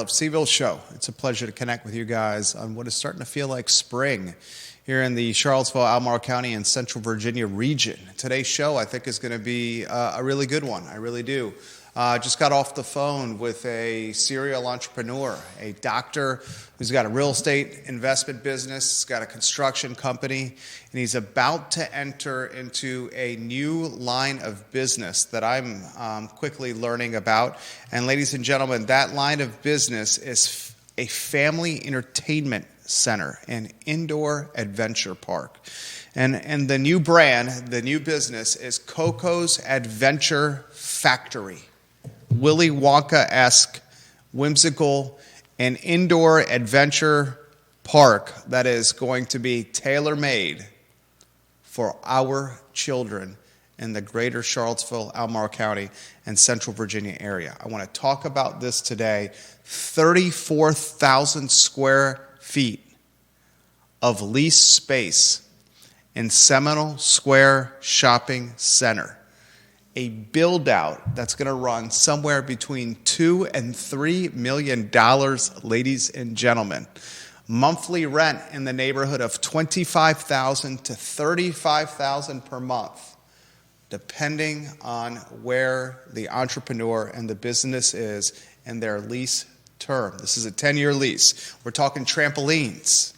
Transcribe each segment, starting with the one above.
I Love CVille Show. It's a pleasure to connect with you guys on what is starting to feel like spring here in the Charlottesville, Albemarle County, and Central Virginia region. Today's show, I think, is going to be a really good one. I really do. Just got off the phone with a serial entrepreneur, a doctor who's got a real estate investment business, he's got a construction company, and he's about to enter into a new line of business that I'm quickly learning about. And ladies and gentlemen, that line of business is a family entertainment center, an indoor adventure park. And the new brand, the new business is CoCo's Adventure Factory. Willy Wonka-esque, whimsical, and indoor adventure park that is going to be tailor-made for our children in the greater Charlottesville, Albemarle County, and Central Virginia area. I want to talk about this today. 34,000 square feet of leased space in Seminole Square Shopping Center. A build-out that's going to run somewhere between $2 and $3 million, ladies and gentlemen. Monthly rent in the neighborhood of $25,000 to $35,000 per month, depending on where the entrepreneur and the business is in their lease term. This is a 10-year lease. We're talking trampolines.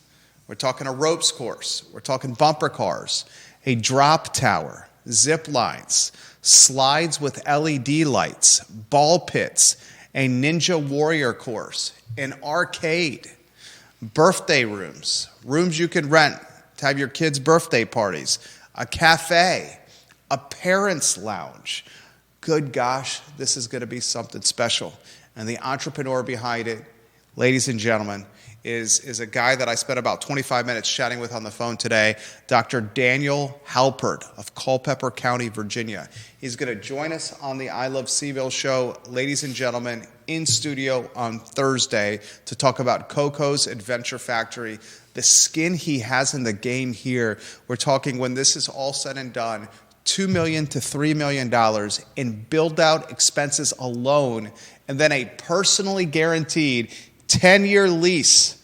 We're talking a ropes course. We're talking bumper cars, a drop tower, Ziplines, slides with LED lights, ball pits, a Ninja Warrior course, an arcade, birthday rooms, rooms you can rent to have your kids' birthday parties, a cafe, a parents' lounge. Good gosh, this is going to be something special. And the entrepreneur behind it, ladies and gentlemen, is a guy that I spent about 25 minutes chatting with on the phone today, Dr. Daniel Halpert of Culpeper County, Virginia. He's going to join us on the I Love CVille Show, ladies and gentlemen, in studio on Thursday to talk about CoCo's Adventure Factory, the skin he has in the game here. We're talking, when this is all said and done, $2 million to $3 million in build-out expenses alone, and then a personally guaranteed 10-year lease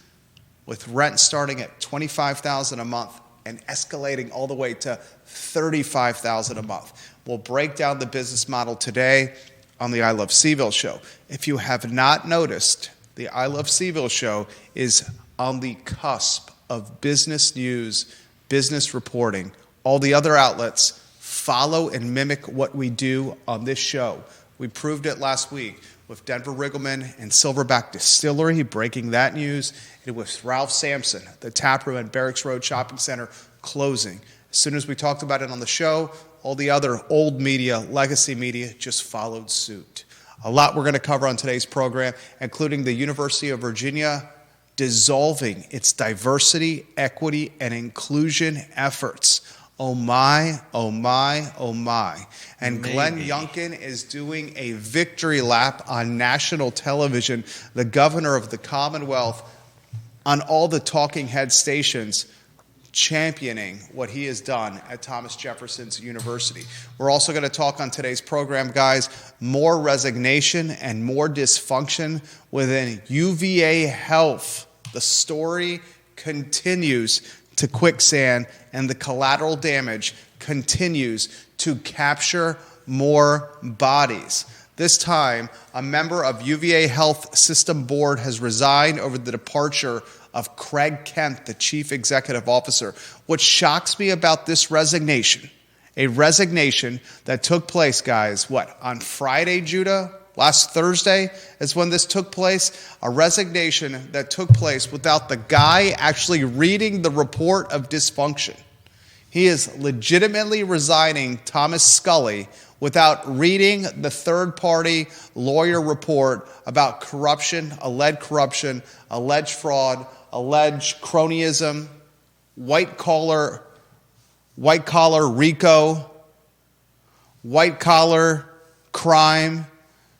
with rent starting at $25,000 a month and escalating all the way to $35,000 a month. We'll break down the business model today on the I Love CVille Show. If you have not noticed, the I Love CVille Show is on the cusp of business news, business reporting. All the other outlets follow and mimic what we do on this show. We proved it last week with Denver Riggleman and Silverback Distillery, breaking that news, and with Ralph Sampson, the taproom at Barracks Road Shopping Center, closing. As soon as we talked about it on the show, all the other old media, legacy media, just followed suit. A lot we're going to cover on today's program, including the University of Virginia dissolving its diversity, equity, and inclusion efforts. Oh my, oh my, oh my. And maybe Glenn Youngkin is doing a victory lap on national television, the governor of the Commonwealth, on all the talking head stations, championing what he has done at Thomas Jefferson's University. We're also going to talk on today's program, guys, more resignation and more dysfunction within UVA Health. The story continues to quicksand, and the collateral damage continues to capture more bodies. This time, a member of UVA Health System Board has resigned over the departure of Craig Kent, the Chief Executive Officer. What shocks me about this resignation, a resignation that took place, guys, on Friday, Judah? Last Thursday is when this took place. A resignation that took place without the guy actually reading the report of dysfunction. He is legitimately resigning Thomas Scully without reading the third-party lawyer report about corruption, alleged fraud, alleged cronyism, white-collar RICO, white-collar crime,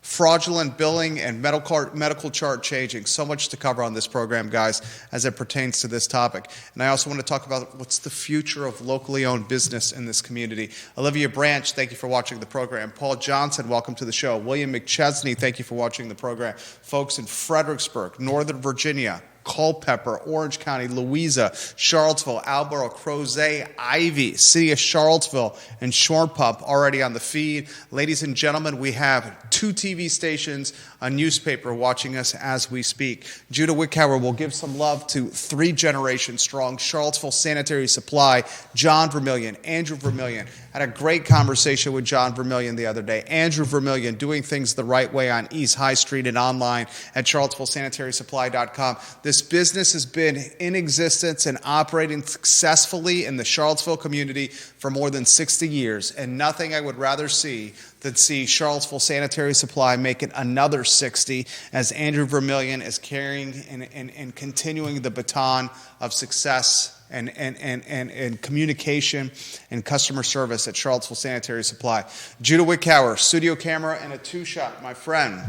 fraudulent billing, and medical chart changing. So much to cover on this program, guys, as it pertains to this topic. And I also want to talk about what's the future of locally owned business in this community. Olivia Branch, thank you for watching the program. Paul Johnson, welcome to the show. William McChesney, thank you for watching the program. Folks in Fredericksburg, Northern Virginia, Culpeper, Orange County, Louisa, Charlottesville, Alborough, Crozet, Ivy, City of Charlottesville, and Shornpup already on the feed. Ladies and gentlemen, we have 2 TV stations, a newspaper watching us as we speak. Judah Wickhauer will give some love to 3 generations strong, Charlottesville Sanitary Supply, John Vermillion, Andrew Vermillion. Had a great conversation with John Vermillion the other day. Andrew Vermillion doing things the right way on East High Street and online at charlottesvillesanitarysupply.com. This business has been in existence and operating successfully in the Charlottesville community for more than 60 years, and nothing I would rather see than see Charlottesville Sanitary Supply making another 60 as Andrew Vermillion is carrying and continuing the baton of success and communication and customer service at Charlottesville Sanitary Supply. Judah Wickhauer, studio camera and a 2-shot, my friend.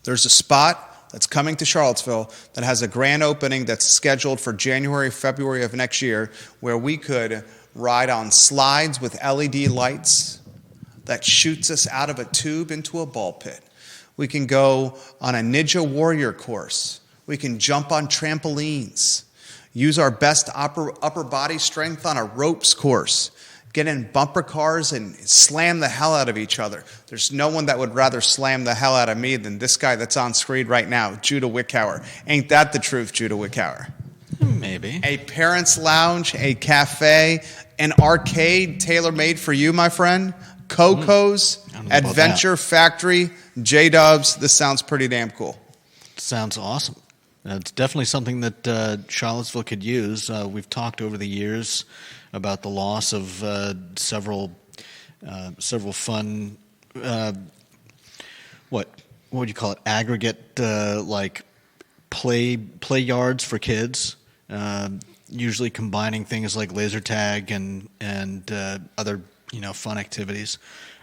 There's a spot that's coming to Charlottesville that has a grand opening that's scheduled for January, February of next year, where we could ride on slides with LED lights that shoots us out of a tube into a ball pit. We can go on a Ninja Warrior course. We can jump on trampolines. Use our best upper body strength on a ropes course. Get in bumper cars and slam the hell out of each other. There's no one that would rather slam the hell out of me than this guy that's on screen right now, Judah Wickhauer. Ain't that the truth, Judah Wickhauer? Maybe. A parents' lounge, a cafe, an arcade tailor-made for you, my friend. CoCo's, Adventure Factory, J-Dubs. This sounds pretty damn cool. Sounds awesome. It's definitely something that Charlottesville could use. We've talked over the years about the loss of several fun, what would you call it? Aggregate like play yards for kids. Usually combining things like laser tag and other fun activities.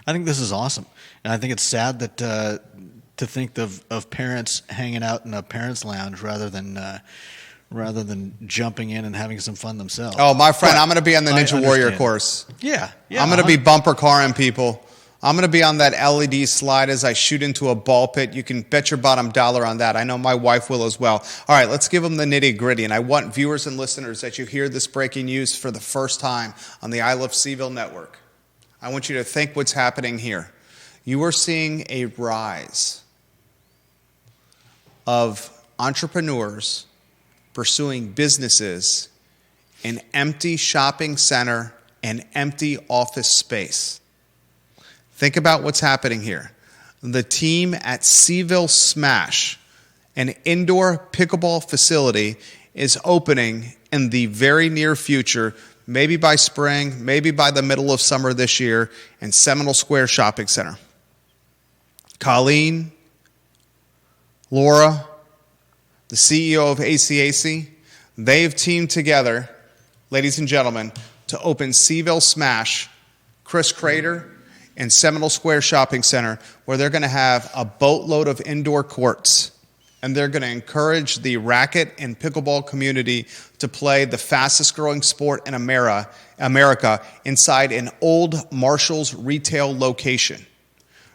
I think this is awesome, and I think it's sad that to think of parents hanging out in a parents' lounge rather than jumping in and having some fun themselves. Oh, my friend, I'm going to be on the Ninja Warrior course. Yeah. I'm going to be bumper carring people. I'm going to be on that LED slide as I shoot into a ball pit. You can bet your bottom dollar on that. I know my wife will as well. All right, let's give them the nitty-gritty. And I want viewers and listeners that you hear this breaking news for the first time on the I Love CVille Network. I want you to think what's happening here. You are seeing a rise of entrepreneurs pursuing businesses in empty shopping center and empty office space. Think about what's happening here. The team at CVille Smash, an indoor pickleball facility, is opening in the very near future, maybe by spring, maybe by the middle of summer this year, in Seminole Square Shopping Center. Colleen, Laura, the CEO of ACAC, they've teamed together, ladies and gentlemen, to open CVille Smash, Chris Crater, and Seminole Square Shopping Center, where they're going to have a boatload of indoor courts. And they're going to encourage the racket and pickleball community to play the fastest growing sport in America inside an old Marshall's retail location.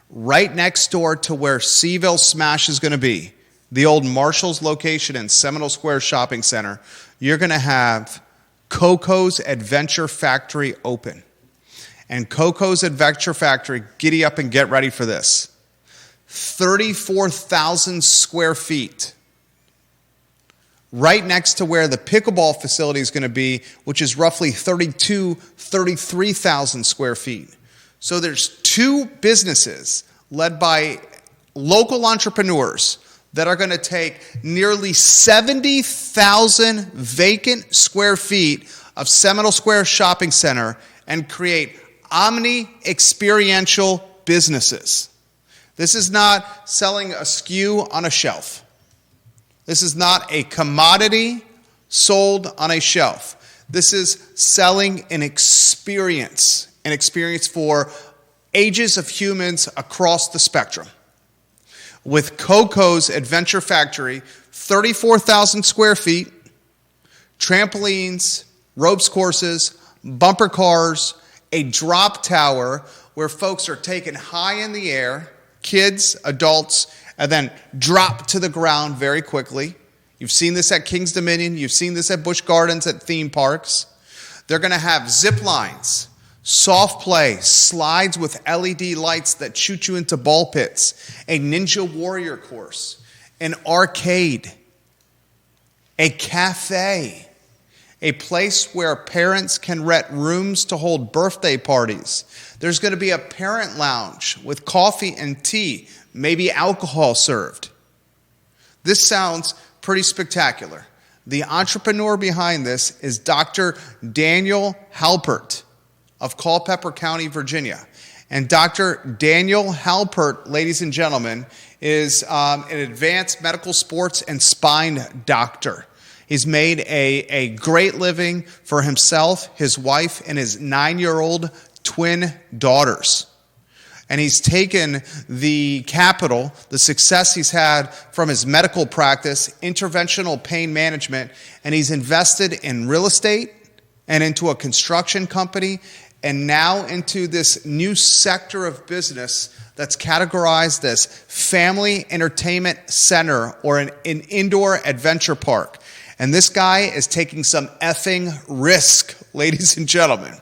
Right next door to where CVille Smash is going to be, the old Marshall's location in Seminole Square Shopping Center, you're going to have CoCo's Adventure Factory open. And CoCo's Adventure Factory, giddy up and get ready for this. 34,000 square feet. Right next to where the pickleball facility is going to be, which is roughly 33,000 square feet. So there's 2 businesses led by local entrepreneurs that are going to take nearly 70,000 vacant square feet of Seminole Square Shopping Center and create omni-experiential businesses. This is not selling a SKU on a shelf. This is not a commodity sold on a shelf. This is selling an experience for ages of humans across the spectrum. with CoCo's Adventure Factory, 34,000 square feet, trampolines, ropes courses, bumper cars, a drop tower where folks are taken high in the air, kids, adults, and then drop to the ground very quickly. You've seen this at King's Dominion. You've seen this at Busch Gardens, at theme parks. They're going to have Ziplines, soft play, slides with LED lights that shoot you into ball pits, a Ninja Warrior course, an arcade, a cafe, a place where parents can rent rooms to hold birthday parties. There's going to be a parent lounge with coffee and tea, maybe alcohol served. This sounds pretty spectacular. The entrepreneur behind this is Dr. Daniel Halpert of Culpeper County, Virginia. And Dr. Daniel Halpert, ladies and gentlemen, is an advanced medical sports and spine doctor. He's made a great living for himself, his wife, and his 9-year-old twin daughters. And he's taken the capital, the success he's had from his medical practice, interventional pain management, and he's invested in real estate and into a construction company and now into this new sector of business that's categorized as family entertainment center or an indoor adventure park. And this guy is taking some effing risk, ladies and gentlemen.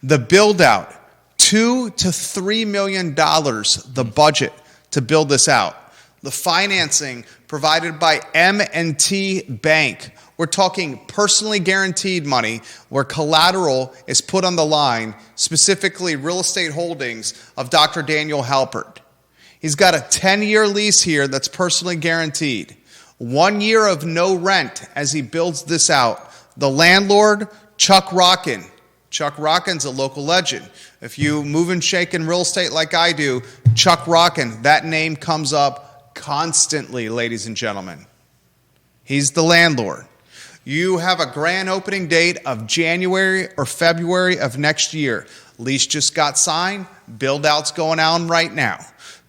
The build out, $2 to $3 million, the budget to build this out. The financing provided by M&T Bank. We're talking personally guaranteed money where collateral is put on the line, specifically real estate holdings of Dr. Daniel Halpert. He's got a 10-year lease here that's personally guaranteed. 1 year of no rent as he builds this out. The landlord, Chuck Rockin. Chuck Rockin's a local legend. If you move and shake in real estate like I do, Chuck Rockin, that name comes up constantly, ladies and gentlemen. He's the landlord. You have a grand opening date of January or February of next year. Lease just got signed. Build-out's going on right now.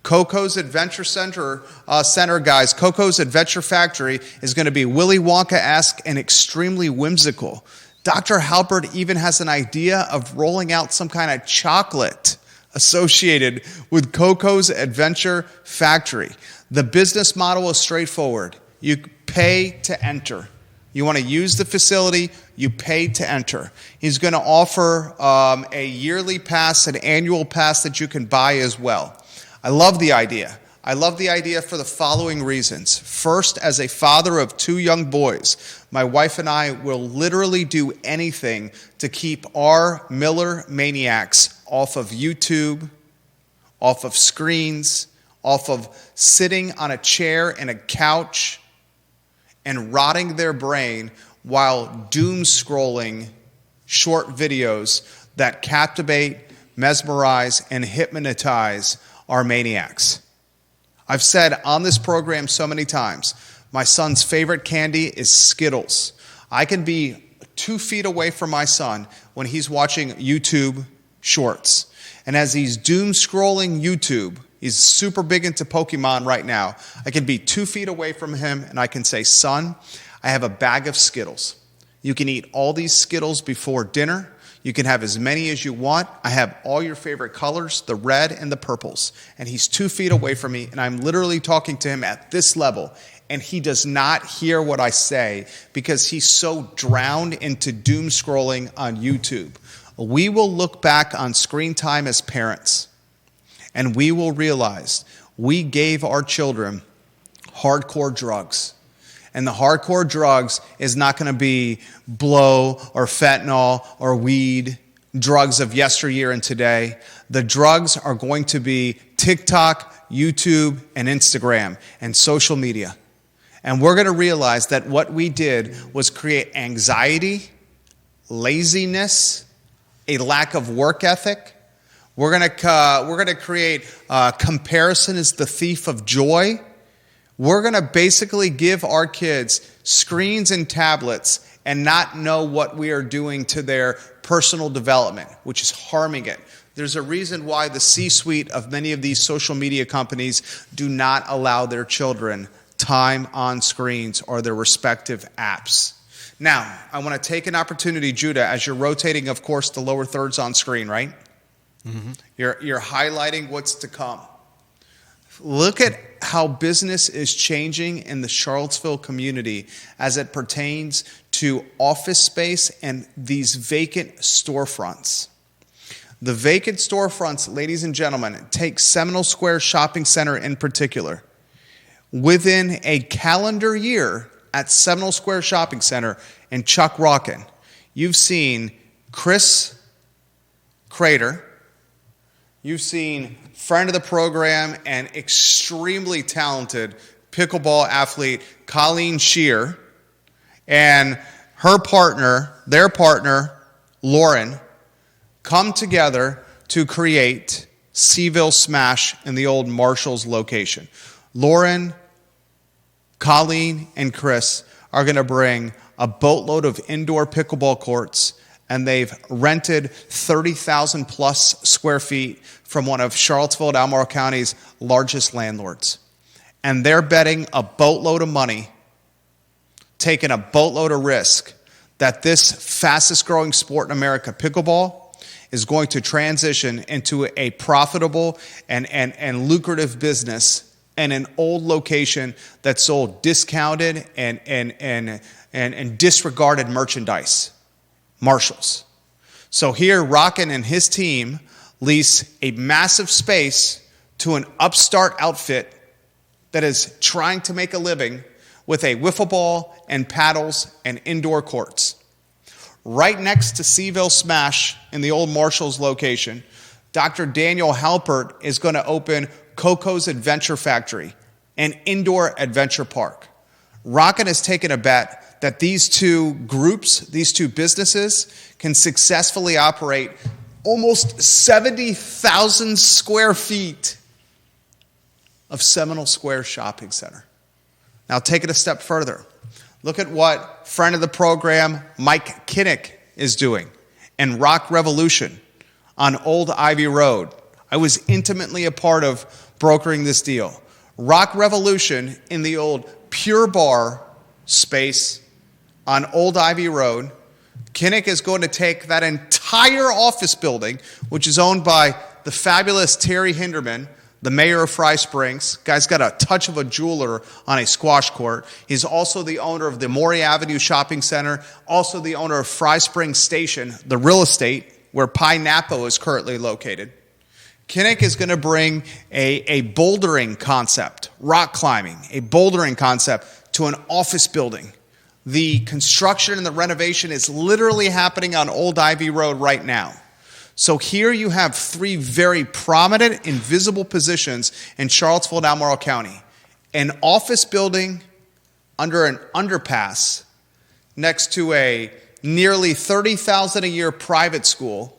CoCo's Adventure Center, guys, CoCo's Adventure Factory is going to be Willy Wonka-esque and extremely whimsical. Dr. Halpert even has an idea of rolling out some kind of chocolate associated with CoCo's Adventure Factory. The business model is straightforward. You pay to enter. You want to use the facility, you pay to enter. He's going to offer a yearly pass, an annual pass that you can buy as well. I love the idea. I love the idea for the following reasons. First, as a father of 2 young boys, my wife and I will literally do anything to keep our Miller maniacs off of YouTube, off of screens, off of sitting on a chair and a couch and rotting their brain while doom scrolling short videos that captivate, mesmerize, and hypnotize our maniacs. I've said on this program so many times, my son's favorite candy is Skittles. I can be 2 feet away from my son when he's watching YouTube shorts. And as he's doom scrolling YouTube, he's super big into Pokemon right now. I can be 2 feet away from him and I can say, son, I have a bag of Skittles. You can eat all these Skittles before dinner. You can have as many as you want. I have all your favorite colors, the red and the purples. And he's 2 feet away from me, and I'm literally talking to him at this level. And he does not hear what I say because he's so drowned into doom scrolling on YouTube. We will look back on screen time as parents, and we will realize we gave our children hardcore drugs. And the hardcore drugs is not going to be blow or fentanyl or weed, drugs of yesteryear and today. The drugs are going to be TikTok, YouTube, and Instagram, and social media. And we're going to realize that what we did was create anxiety, laziness, a lack of work ethic. We're going to create comparison is the thief of joy. We're going to basically give our kids screens and tablets and not know what we are doing to their personal development, which is harming it. There's a reason why the C-suite of many of these social media companies do not allow their children time on screens or their respective apps. Now, I want to take an opportunity, Judah, as you're rotating, of course, the lower thirds on screen, right? Mm-hmm. You're highlighting what's to come. Look at how business is changing in the Charlottesville community as it pertains to office space and these vacant storefronts. The vacant storefronts, ladies and gentlemen, take Seminole Square Shopping Center in particular. Within a calendar year at Seminole Square Shopping Center and Chuck Rockin, you've seen Chris Crater, you've seen friend of the program and extremely talented pickleball athlete Colleen Shear and her partner, their partner, Lauren, come together to create CVille Smash in the old Marshall's location. Lauren, Colleen, and Chris are going to bring a boatload of indoor pickleball courts, and they've rented 30,000 plus square feet from one of Charlottesville and Albemarle County's largest landlords. And they're betting a boatload of money, taking a boatload of risk, that this fastest growing sport in America, pickleball, is going to transition into a profitable and lucrative business in an old location that sold discounted and disregarded merchandise, Marshalls. So here, Rockin and his team lease a massive space to an upstart outfit that is trying to make a living with a wiffle ball and paddles and indoor courts. Right next to CVille Smash in the old Marshalls location, Dr. Daniel Halpert is going to open CoCo's Adventure Factory, an indoor adventure park. Rockin has taken a bet that these two groups, these two businesses, can successfully operate almost 70,000 square feet of Seminole Square Shopping Center. Now take it a step further. Look at what friend of the program Mike Kinnick is doing and Rock Revolution on Old Ivy Road. I was intimately a part of brokering this deal. Rock Revolution in the old Pure Bar space on Old Ivy Road. Kinnick is going to take that entire office building, which is owned by the fabulous Terry Hinderman, the mayor of Fry Springs. Guy's got a touch of a jeweler on a squash court. He's also the owner of the Maury Avenue Shopping Center, also the owner of Fry Springs Station, the real estate where Pi Napo is currently located. Kinnick is going to bring a bouldering concept, rock climbing, a bouldering concept to an office building. The construction and the renovation is literally happening on Old Ivy Road right now. So here you have three very prominent, invisible positions in Charlottesville and Albemarle County. An office building under an underpass next to a nearly $30,000 a year private school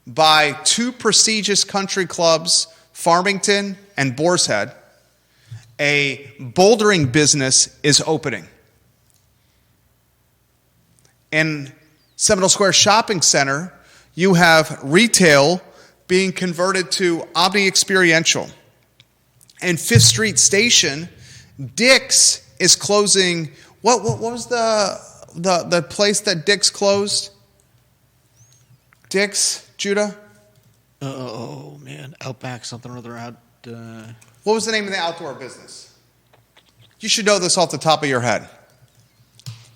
by two prestigious country clubs, Farmington and Boar's Head. A bouldering business is opening. In Seminole Square Shopping Center, you have retail being converted to omni-experiential. And Fifth Street Station, Dick's is closing. What was the place that Dick's closed? Dick's, Judah? Oh, man. Outback something or other out. What was the name of the outdoor business? You should know this off the top of your head.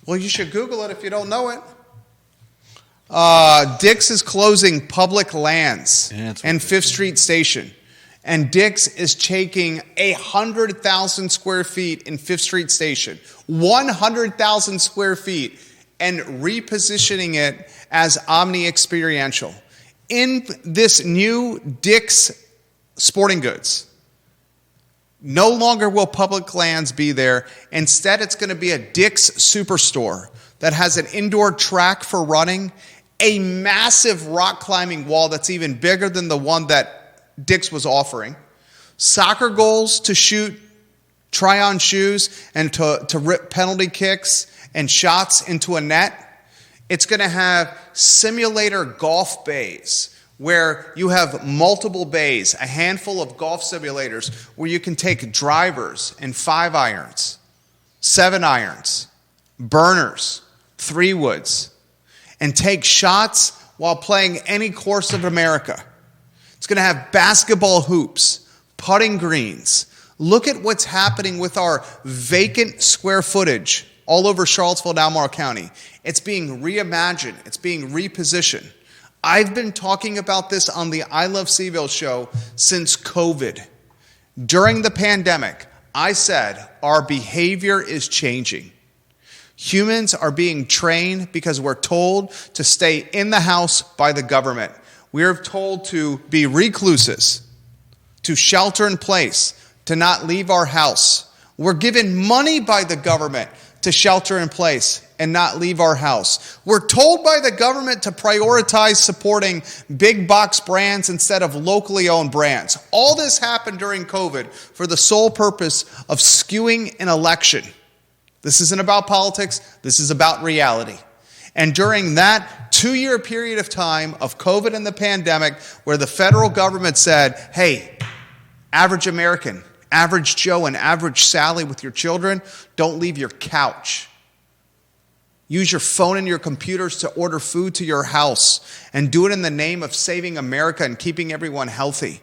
Well, you should Google it if you don't know it. Dick's is closing Public Lands and Fifth Street Station. And Dick's is taking 100,000 square feet in Fifth Street Station, 100,000 square feet, and repositioning it as omni-experiential. In this new Dick's Sporting Goods, no longer will Public Lands be there. Instead, it's going to be a Dick's Superstore that has an indoor track for running, a massive rock climbing wall that's even bigger than the one that Dick's was offering, soccer goals to shoot, try on shoes, and to rip penalty kicks and shots into a net. It's going to have simulator golf bays where you have multiple bays, a handful of golf simulators where you can take drivers and 5-irons, 7-irons, burners, 3-woods, and take shots while playing any course of America. It's going to have basketball hoops, putting greens. Look at what's happening with our vacant square footage all over Charlottesville and Albemarle County. It's being reimagined. It's being repositioned. I've been talking about this on the I Love CVille show since COVID. During the pandemic, I said our behavior is changing. Humans are being trained because we're told to stay in the house by the government. We are told to be recluses, to shelter in place, to not leave our house. We're given money by the government to shelter in place and not leave our house. We're told by the government to prioritize supporting big box brands instead of locally owned brands. All this happened during COVID for the sole purpose of skewing an election. This isn't about politics. This is about reality. And during that 2-year period of time of COVID and the pandemic, where the federal government said, hey, average American, average Joe and average Sally with your children, don't leave your couch. Use your phone and your computers to order food to your house and do it in the name of saving America and keeping everyone healthy.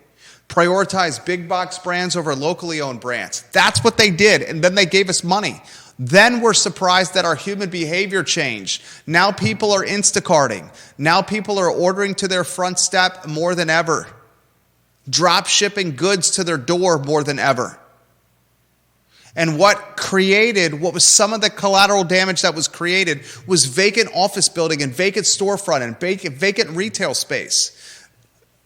Prioritize big box brands over locally owned brands. That's what they did, and then they gave us money. Then we're surprised that our human behavior changed. Now people are Instacarting. Now people are ordering to their front step more than ever. Drop shipping goods to their door more than ever. And what was some of the collateral damage that was created was vacant office building and vacant storefront and vacant retail space.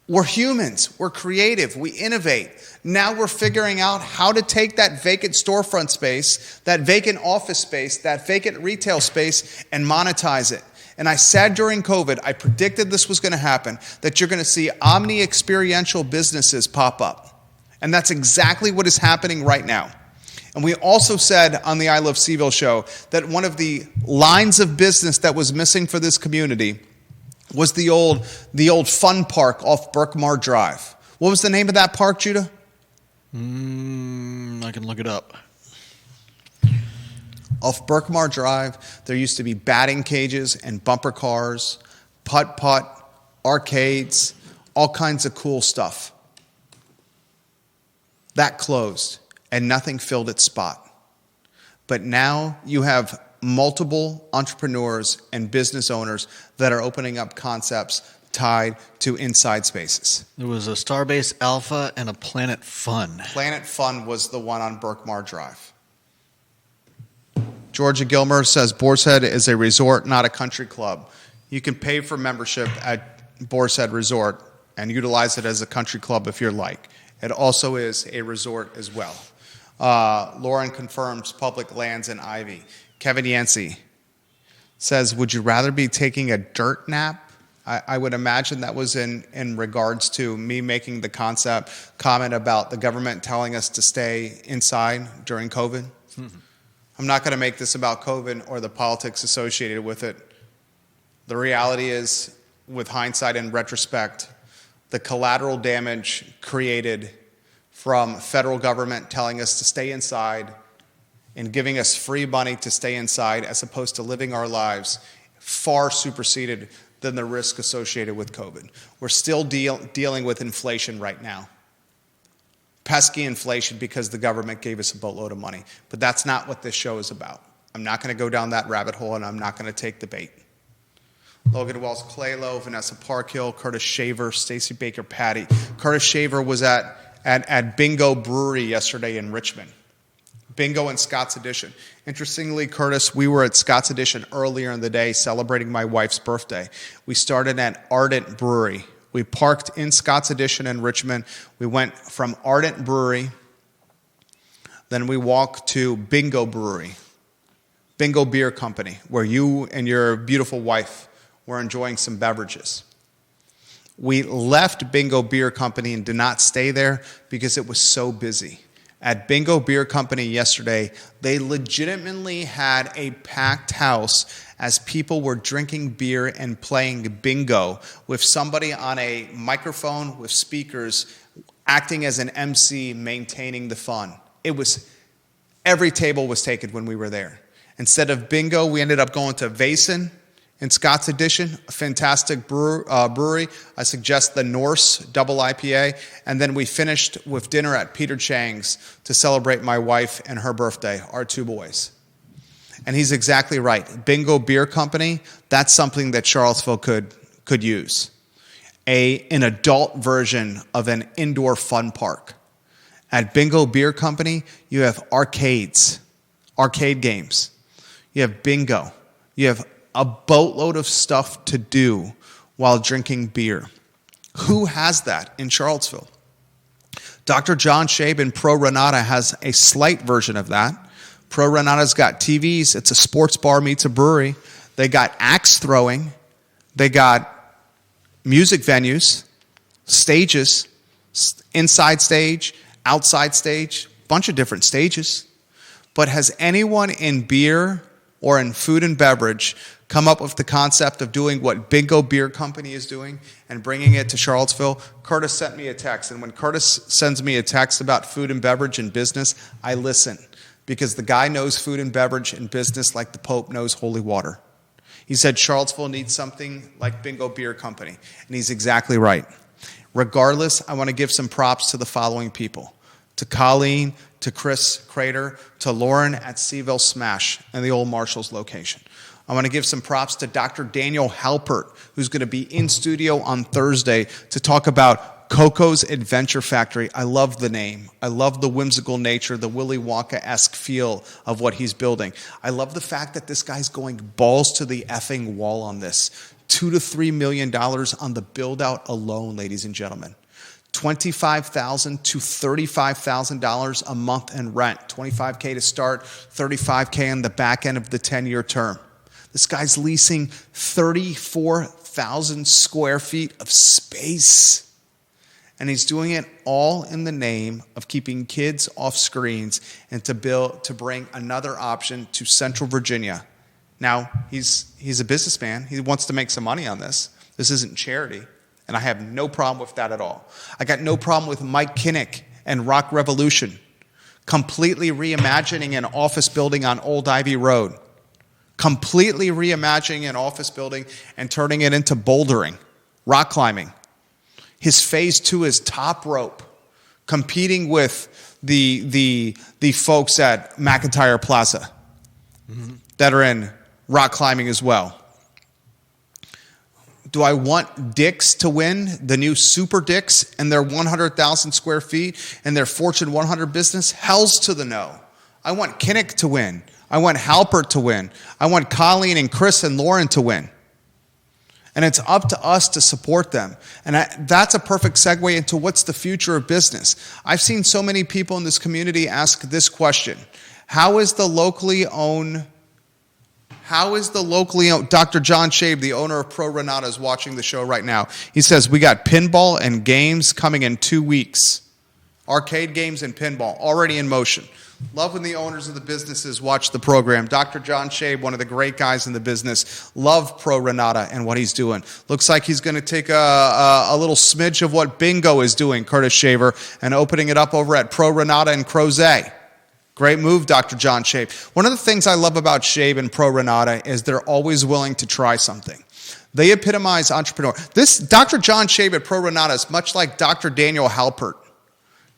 We're humans. We're creative. We innovate. Now we're figuring out how to take that vacant storefront space, that vacant office space, that vacant retail space, and monetize it. And I said during COVID, I predicted this was going to happen, that you're going to see omni-experiential businesses pop up. And that's exactly what is happening right now. And we also said on the I Love CVille show that one of the lines of business that was missing for this community was the old fun park off Berkmar Drive. What was the name of that park, Judah? I can look it up. Off Berkmar Drive, there used to be batting cages and bumper cars, putt-putt, arcades, all kinds of cool stuff. That closed, and nothing filled its spot. But now you have multiple entrepreneurs and business owners that are opening up concepts tied to inside spaces. There was a Starbase Alpha and a Planet Fun. Planet Fun was the one on Berkmar Drive. Georgia Gilmer says Boar's Head is a resort, not a country club. You can pay for membership at Boar's Head Resort and utilize it as a country club if you're like. It also is a resort as well. Lauren confirms public lands in Ivy. Kevin Yancey says, would you rather be taking a dirt nap? I would imagine that was in regards to me making the comment about the government telling us to stay inside during COVID. Mm-hmm. I'm not going to make this about COVID or the politics associated with it. The reality is, with hindsight and retrospect, the collateral damage created from federal government telling us to stay inside and giving us free money to stay inside as opposed to living our lives far superseded than the risk associated with COVID. We're still dealing with inflation right now. Pesky inflation because the government gave us a boatload of money. But that's not what this show is about. I'm not going to go down that rabbit hole, and I'm not going to take the bait. Logan Wells, Claylow, Vanessa Parkhill, Curtis Shaver, Stacy Baker Patty. Curtis Shaver was at Bingo Brewery yesterday in Richmond. Bingo and Scott's Edition. Interestingly, Curtis, we were at Scott's Edition earlier in the day celebrating my wife's birthday. We started at Ardent Brewery. We parked in Scott's Edition in Richmond. We went from Ardent Brewery. Then we walked to Bingo Brewery, Bingo Beer Company, where you and your beautiful wife were enjoying some beverages. We left Bingo Beer Company and did not stay there because it was so busy. at Bingo Beer Company yesterday. They legitimately had a packed house as people were drinking beer and playing bingo with somebody on a microphone with speakers acting as an MC, maintaining the fun. Every table was taken when we were there. Instead of bingo, we ended up going to Vason in Scott's Addition, a fantastic brewery. I suggest the Norse Double IPA. And then we finished with dinner at Peter Chang's to celebrate my wife and her birthday, our two boys. And he's exactly right. Bingo Beer Company, that's something that Charlottesville could use. An adult version of an indoor fun park. At Bingo Beer Company, you have arcade games. You have bingo. You have a boatload of stuff to do while drinking beer. Who has that in Charlottesville? Dr. John Shabe in Pro Renata has a slight version of that. Pro Renata's got TVs. It's a sports bar meets a brewery. They got axe throwing. They got music venues, stages, inside stage, outside stage, bunch of different stages. But has anyone in beer or in food and beverage come up with the concept of doing what Bingo Beer Company is doing and bringing it to Charlottesville? Curtis sent me a text, and when Curtis sends me a text about food and beverage and business, I listen, because the guy knows food and beverage and business like the Pope knows holy water. He said Charlottesville needs something like Bingo Beer Company, and he's exactly right. Regardless, I want to give some props to the following people: to Colleen, to Chris Crater, to Lauren at CVille Smash and the Old Marshalls location. I want to give some props to Dr. Daniel Halpert, who's going to be in studio on Thursday to talk about CoCo's Adventure Factory. I love the name. I love the whimsical nature, the Willy Wonka-esque feel of what he's building. I love the fact that this guy's going balls to the effing wall on this. $2 to $3 million on the build-out alone, ladies and gentlemen. $25,000 to $35,000 a month in rent. $25K to start, $35K on the back end of the 10-year term. This guy's leasing 34,000 square feet of space. And he's doing it all in the name of keeping kids off screens and to bring another option to Central Virginia. Now, he's a businessman. He wants to make some money on this. This isn't charity. And I have no problem with that at all. I got no problem with Mike Kinnick and Rock Revolution completely reimagining an office building on Old Ivy Road. Completely reimagining an office building and turning it into bouldering, rock climbing. His phase 2 is top rope, competing with the folks at McIntyre Plaza that are in rock climbing as well. Do I want Dick's to win, the new Super Dick's, and their 100,000 square feet and their Fortune 100 business? Hell's to the no. I want Kinnick to win. I want Halpert to win. I want Colleen and Chris and Lauren to win. And it's up to us to support them. And that's a perfect segue into what's the future of business. I've seen so many people in this community ask this question. How is the locally owned, Dr. John Shabe, the owner of Pro Renata, is watching the show right now. He says, we got pinball and games coming in 2 weeks. Arcade games and pinball already in motion. Love when the owners of the businesses watch the program. Dr. John Shabe, one of the great guys in the business, love Pro Renata and what he's doing. Looks like he's going to take a little smidge of what Bingo is doing, Curtis Shaver, and opening it up over at Pro Renata and Crozet. Great move, Dr. John Shabe. One of the things I love about Shabe and Pro Renata is they're always willing to try something. They epitomize entrepreneur. This Dr. John Shabe at Pro Renata is much like Dr. Daniel Halpert.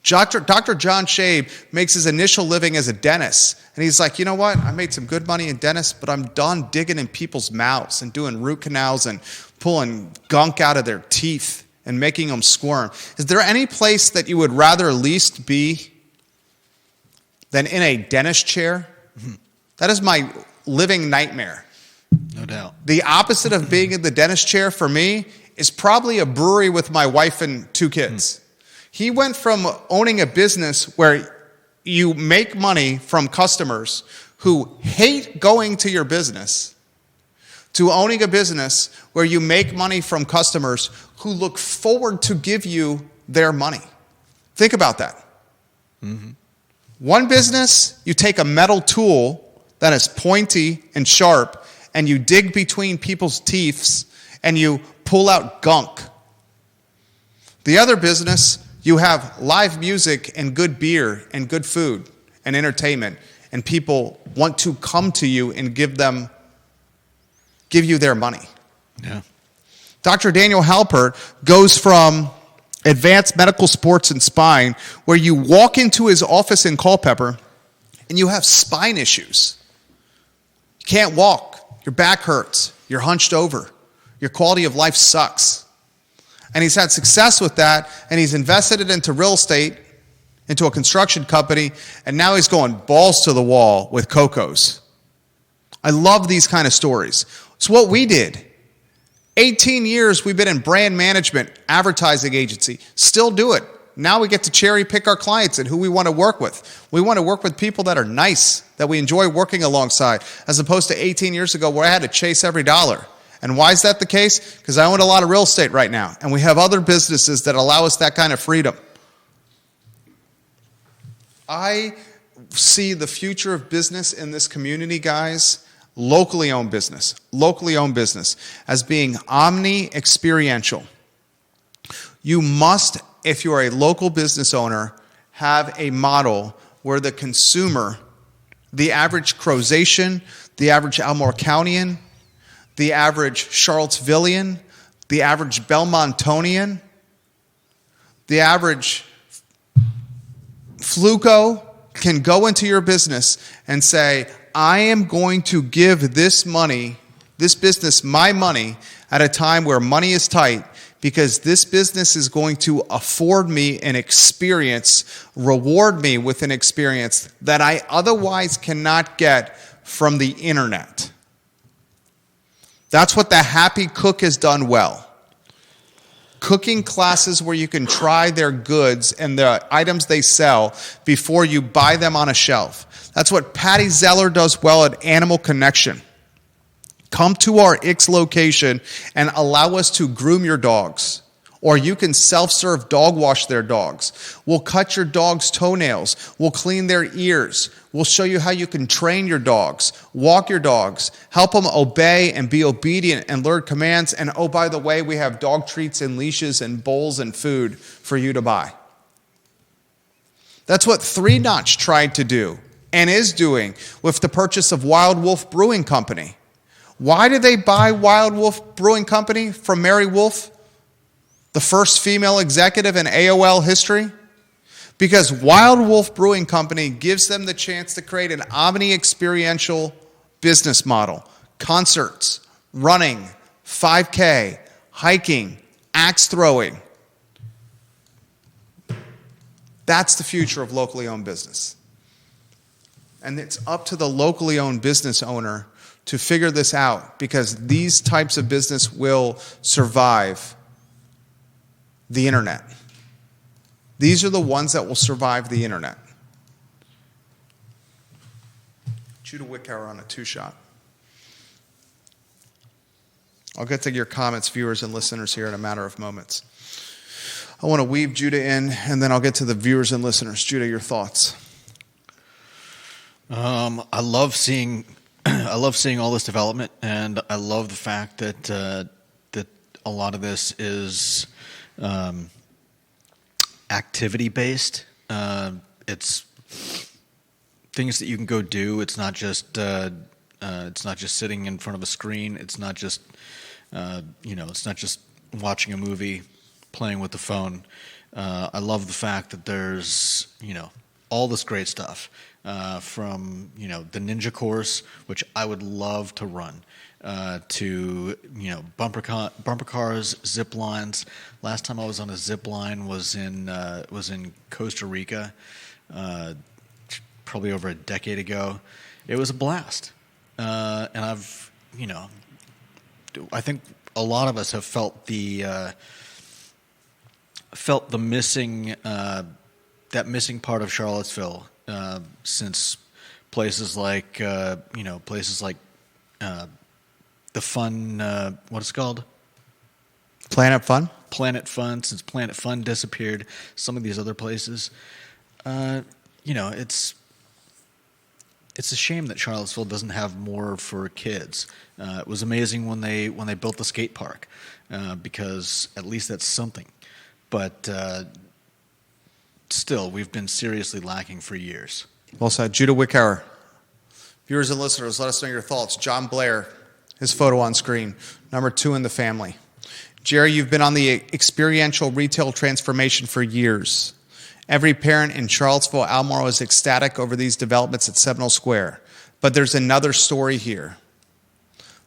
Dr. John Shabe makes his initial living as a dentist. And he's like, you know what? I made some good money in dentists, but I'm done digging in people's mouths and doing root canals and pulling gunk out of their teeth and making them squirm. Is there any place that you would rather least be than in a dentist chair? That is my living nightmare. No doubt. The opposite of being in the dentist chair for me is probably a brewery with my wife and 2 kids. He went from owning a business where you make money from customers who hate going to your business to owning a business where you make money from customers who look forward to give you their money. Think about that. One business, you take a metal tool that is pointy and sharp, and you dig between people's teeth, and you pull out gunk. The other business, you have live music and good beer and good food and entertainment, and people want to come to you and give you their money. Yeah. Dr. Daniel Halpert goes from advanced medical sports and spine, where you walk into his office in Culpeper and you have spine issues. You can't walk. Your back hurts. You're hunched over. Your quality of life sucks. And he's had success with that, and he's invested it into real estate, into a construction company, and now he's going balls to the wall with CoCo's. I love these kind of stories. It's what we did. 18 years we've been in brand management, advertising agency, still do it. Now we get to cherry pick our clients and who we want to work with. We want to work with people that are nice, that we enjoy working alongside, as opposed to 18 years ago where I had to chase every dollar. And why is that the case? Because I own a lot of real estate right now, and we have other businesses that allow us that kind of freedom. I see the future of business in this community, guys, locally owned business, as being omni-experiential. You must, if you're a local business owner, have a model where the consumer, the average Crozatian, the average Almore-Countian, the average Charlottesvillian, the average Belmontonian, the average Fluco can go into your business and say, I am going to give this business my money at a time where money is tight, because this business is going to afford me an experience, reward me with an experience that I otherwise cannot get from the internet. That's what the Happy Cook has done well. Cooking classes where you can try their goods and the items they sell before you buy them on a shelf. That's what Patty Zeller does well at Animal Connection. Come to our Ix location and allow us to groom your dogs. Or you can self-serve dog wash their dogs. We'll cut your dog's toenails. We'll clean their ears. We'll show you how you can train your dogs, walk your dogs, help them obey and be obedient and learn commands. And oh, by the way, we have dog treats and leashes and bowls and food for you to buy. That's what Three Notch tried to do and is doing with the purchase of Wild Wolf Brewing Company. Why did they buy Wild Wolf Brewing Company from Mary Wolf, the first female executive in AOL history? Because Wild Wolf Brewing Company gives them the chance to create an omni-experiential business model. Concerts, running, 5K, hiking, axe throwing. That's the future of locally owned business. And it's up to the locally owned business owner to figure this out, because these types of business will survive the internet. These are the ones that will survive the internet. Judah Wickower on a 2-shot. I'll get to your comments, viewers and listeners, here in a matter of moments. I want to weave Judah in, and then I'll get to the viewers and listeners. Judah, your thoughts. I love seeing all this development, and I love the fact that that a lot of this is activity based. It's things that you can go do. It's not just sitting in front of a screen. It's not just it's not just watching a movie, playing with the phone. I love the fact that there's all this great stuff. From the ninja course, which I would love to run, to bumper cars, zip lines. Last time I was on a zip line was in Costa Rica, probably over a decade ago. It was a blast, and I think a lot of us have felt the missing missing part of Charlottesville. Since places like the fun, what is it called? Planet Fun? Planet Fun. Since Planet Fun disappeared, some of these other places, it's It's a shame that Charlottesville doesn't have more for kids. It was amazing when they built the skate park, because at least that's something. But still, we've been seriously lacking for years. Well said. Judah Wickhauer. Viewers and listeners, let us know your thoughts. John Blair, his photo on screen, number 2 in the family. Jerry, you've been on the experiential retail transformation for years. Every parent in Charlottesville, Albemarle is ecstatic over these developments at Seminole Square. But there's another story here.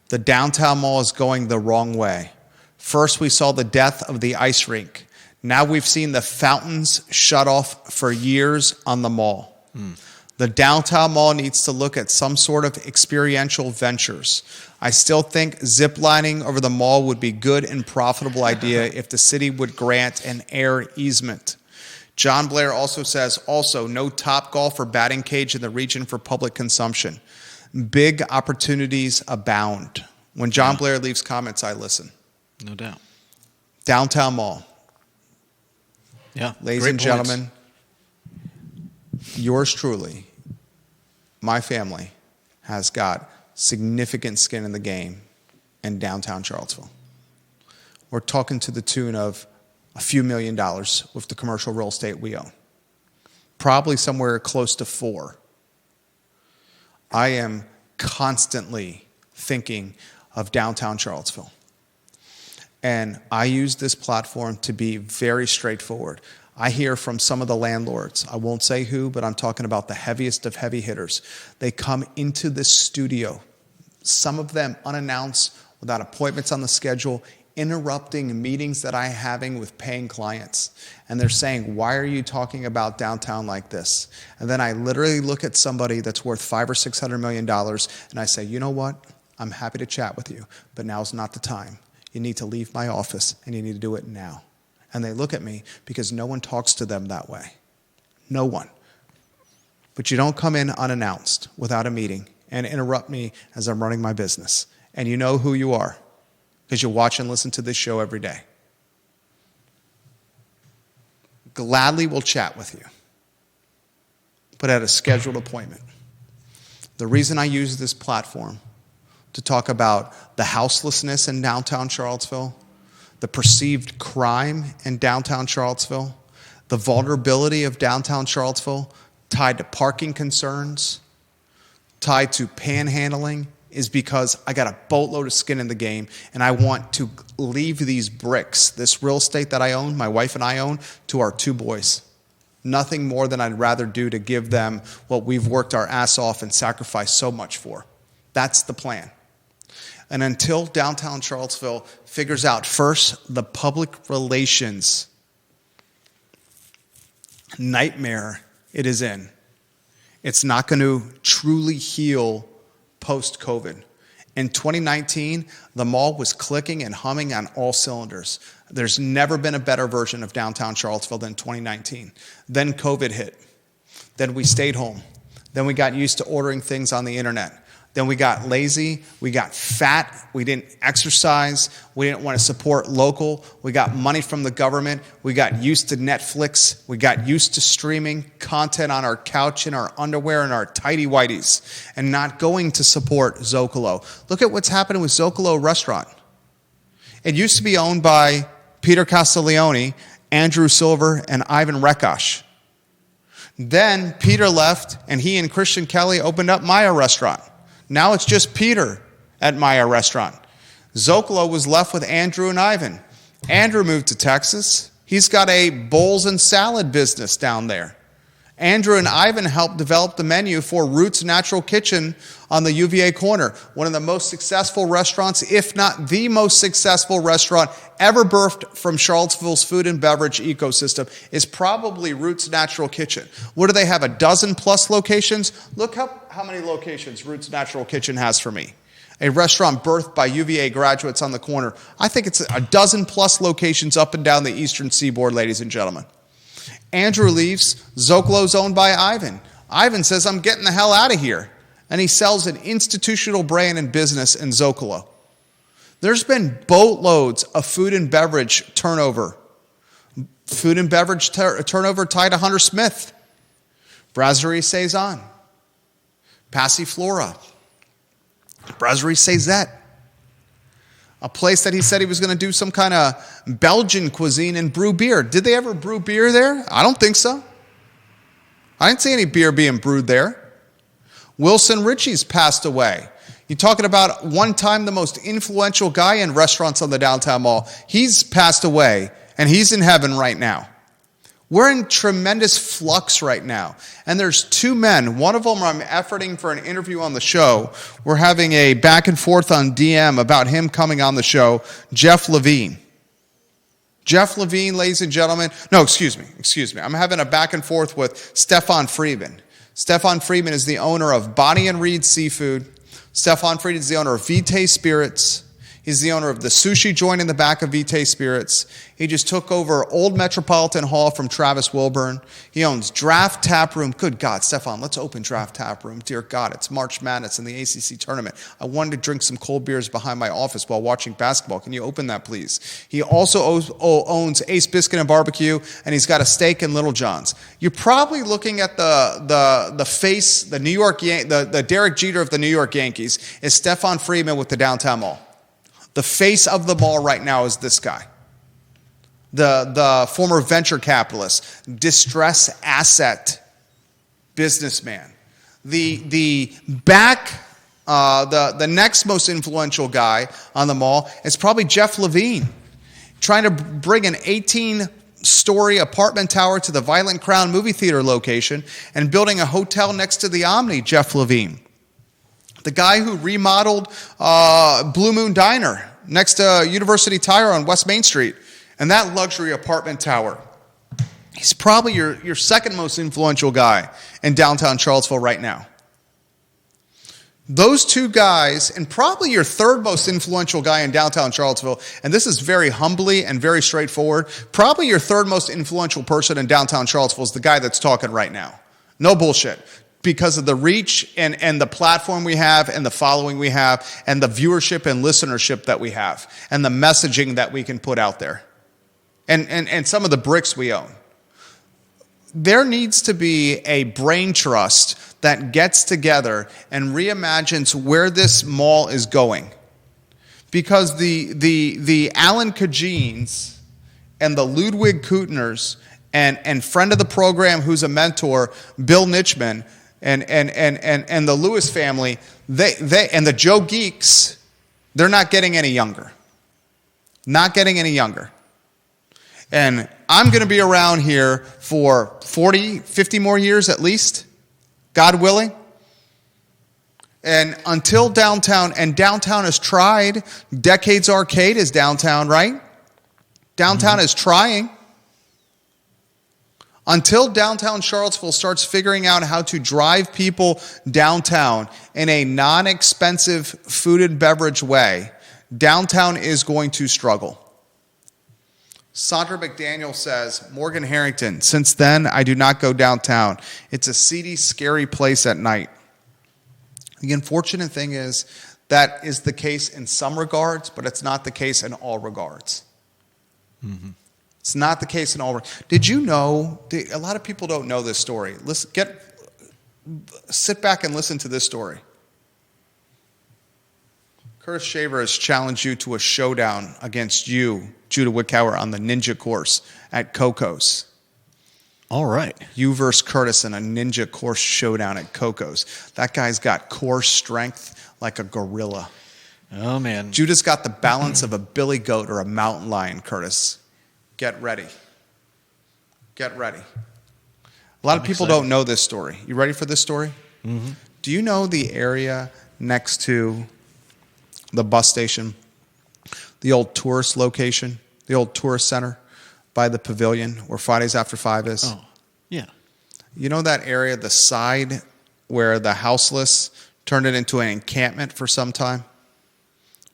The downtown mall is going the wrong way. First, we saw the death of the ice rink. Now we've seen the fountains shut off for years on the mall. The downtown mall needs to look at some sort of experiential ventures. I still think ziplining over the mall would be a good and profitable idea if the city would grant an air easement. John Blair also says, no Topgolf or batting cage in the region for public consumption. Big opportunities abound. When John Blair leaves comments, I listen. No doubt. Downtown mall. Yeah. Ladies and gentlemen, yours truly, my family, has got significant skin in the game in downtown Charlottesville. We're talking to the tune of a few $1 million with the commercial real estate we own. Probably somewhere close to 4. I am constantly thinking of downtown Charlottesville. And I use this platform to be very straightforward. I hear from some of the landlords, I won't say who, but I'm talking about the heaviest of heavy hitters. They come into this studio, some of them unannounced, without appointments on the schedule, interrupting meetings that I'm having with paying clients. And they're saying, why are you talking about downtown like this? And then I literally look at somebody that's worth $500 or $600 million, and I say, you know what? I'm happy to chat with you, but now's not the time. You need to leave my office, and you need to do it now. And they look at me because no one talks to them that way. No one. But you don't come in unannounced without a meeting and interrupt me as I'm running my business. And you know who you are because you watch and listen to this show every day. Gladly will chat with you, but at a scheduled appointment. The reason I use this platform to talk about the houselessness in downtown Charlottesville, the perceived crime in downtown Charlottesville, the vulnerability of downtown Charlottesville tied to parking concerns, tied to panhandling, is because I got a boatload of skin in the game, and I want to leave these bricks, this real estate that I own, my wife and I own, to our 2 boys. Nothing more than I'd rather do to give them what we've worked our ass off and sacrificed so much for. That's the plan. And until downtown Charlottesville figures out first the public relations nightmare it is in, it's not going to truly heal post-COVID. In 2019, the mall was clicking and humming on all cylinders. There's never been a better version of downtown Charlottesville than 2019. Then COVID hit. Then we stayed home. Then we got used to ordering things on the internet. Then we got lazy, we got fat, we didn't exercise, we didn't want to support local, we got money from the government, we got used to Netflix, we got used to streaming content on our couch in our underwear and our tighty whities and not going to support Zocalo. Look at what's happening with Zocalo Restaurant. It used to be owned by Peter Castiglione, Andrew Silver, and Ivan Rekash. Then Peter left and he and Christian Kelly opened up Maya Restaurant. Now it's just Peter at Maya Restaurant. Zocalo was left with Andrew and Ivan. Andrew moved to Texas. He's got a bowls and salad business down there. Andrew and Ivan helped develop the menu for Roots Natural Kitchen on the UVA corner, one of the most successful restaurants, if not the most successful restaurant ever birthed from Charlottesville's food and beverage ecosystem, is probably Roots Natural Kitchen. What do they have, a dozen plus locations? Look how many locations Roots Natural Kitchen has for me. A restaurant birthed by UVA graduates on the corner. I think it's a dozen plus locations up and down the eastern seaboard, ladies and gentlemen. Andrew leaves. Zocalo's owned by Ivan. Ivan says, I'm getting the hell out of here. And he sells an institutional brand and business in Zocalo. There's been boatloads of food and beverage turnover. Food and beverage turnover tied to Hunter Smith. Brasserie Saison. Passiflora, Brasserie Sazette, a place that he said he was going to do some kind of Belgian cuisine and brew beer. Did they ever brew beer there? I don't think so. I didn't see any beer being brewed there. Wilson Ritchie's passed away. You're talking about one time the most influential guy in restaurants on the downtown mall. He's passed away, and he's in heaven right now. We're in tremendous flux right now. And there's two men. One of them I'm efforting for an interview on the show. We're having a back and forth on DM about him coming on the show, Jeff Levine. Jeff Levine, ladies and gentlemen. No, excuse me. I'm having a back and forth with Stefan Friedman. Stefan Friedman is the owner of Bonnie and Reed Seafood. Stefan Friedman is the owner of Vitae Spirits. He's the owner of the sushi joint in the back of Vitae Spirits. He just took over Old Metropolitan Hall from Travis Wilburn. He owns Draft Tap Room. Good God, Stefan, let's open Draft Tap Room. Dear God, it's March Madness in the ACC tournament. I wanted to drink some cold beers behind my office while watching basketball. Can you open that, please? He also owns Ace Biscuit and Barbecue, and he's got a steak in Little John's. You're probably looking at the face, the New York, the Derek Jeter of the New York Yankees is Stefan Friedman with the downtown mall. The face of the mall right now is this guy. The former venture capitalist, distress asset businessman. The next most influential guy on the mall is probably Jeff Levine, trying to bring an 18-story apartment tower to the Violent Crown movie theater location and building a hotel next to the Omni, Jeff Levine. The guy who remodeled Blue Moon Diner next to University Tire on West Main Street and that luxury apartment tower. He's probably your second most influential guy in downtown Charlottesville right now. Those two guys, and probably your third most influential guy in downtown Charlottesville, and this is very humbly and very straightforward, probably your third most influential person in downtown Charlottesville is the guy that's talking right now. No bullshit. Because of the reach and the platform we have and the following we have and the viewership and listenership that we have and the messaging that we can put out there and some of the bricks we own. There needs to be a brain trust that gets together and reimagines where this mall is going. Because the Alan Kajins and the Ludwig Kutners and friend of the program who's a mentor, Bill Nichman, and the Lewis family, they and the Joe Geeks, they're not getting any younger. Not getting any younger. And I'm going to be around here for 40, 50 more years at least, God willing. And until downtown, and downtown has tried, Decades Arcade is downtown, right? Downtown is trying. Until downtown Charlottesville starts figuring out how to drive people downtown in a non-expensive food and beverage way, downtown is going to struggle. Sandra McDaniel says, Morgan Harrington, since then I do not go downtown. It's a seedy, scary place at night. The unfortunate thing is that is the case in some regards, but it's not the case in all regards. Mm-hmm. It's not the case in all. Did you know? A lot of people don't know this story. Sit back and listen to this story. Curtis Shaver has challenged you to a showdown against you, Judah Wickower, on the ninja course at CoCo's. All right. You versus Curtis in a ninja course showdown at CoCo's. That guy's got core strength like a gorilla. Oh, man. Judah's got the balance of a billy goat or a mountain lion, Curtis. Get ready. Get ready. A lot of people don't know this story. You ready for this story? Mm-hmm. Do you know the area next to the bus station, the old tourist location, the old tourist center by the pavilion where Fridays After 5 is? Oh, yeah. You know that area, the side where the houseless turned it into an encampment for some time?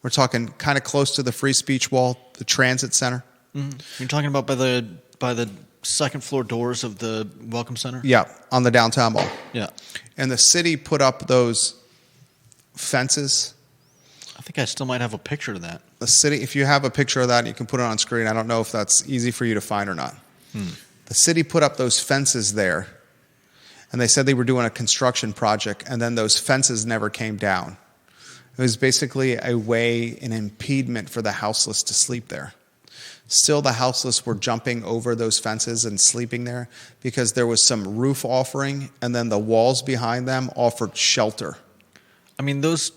We're talking kind of close to the Free Speech Wall, the transit center. Mm-hmm. You're talking about by the second floor doors of the Welcome Center? Yeah, on the downtown mall. Yeah. And the city put up those fences. I think I still might have a picture of that. The city, if you have a picture of that, you can put it on screen. I don't know if that's easy for you to find or not. The city put up those fences there. And they said they were doing a construction project, and then those fences never came down. It was basically a way, an impediment for the houseless to sleep there. Still, the houseless were jumping over those fences and sleeping there because there was some roof offering, and then the walls behind them offered shelter. I mean, those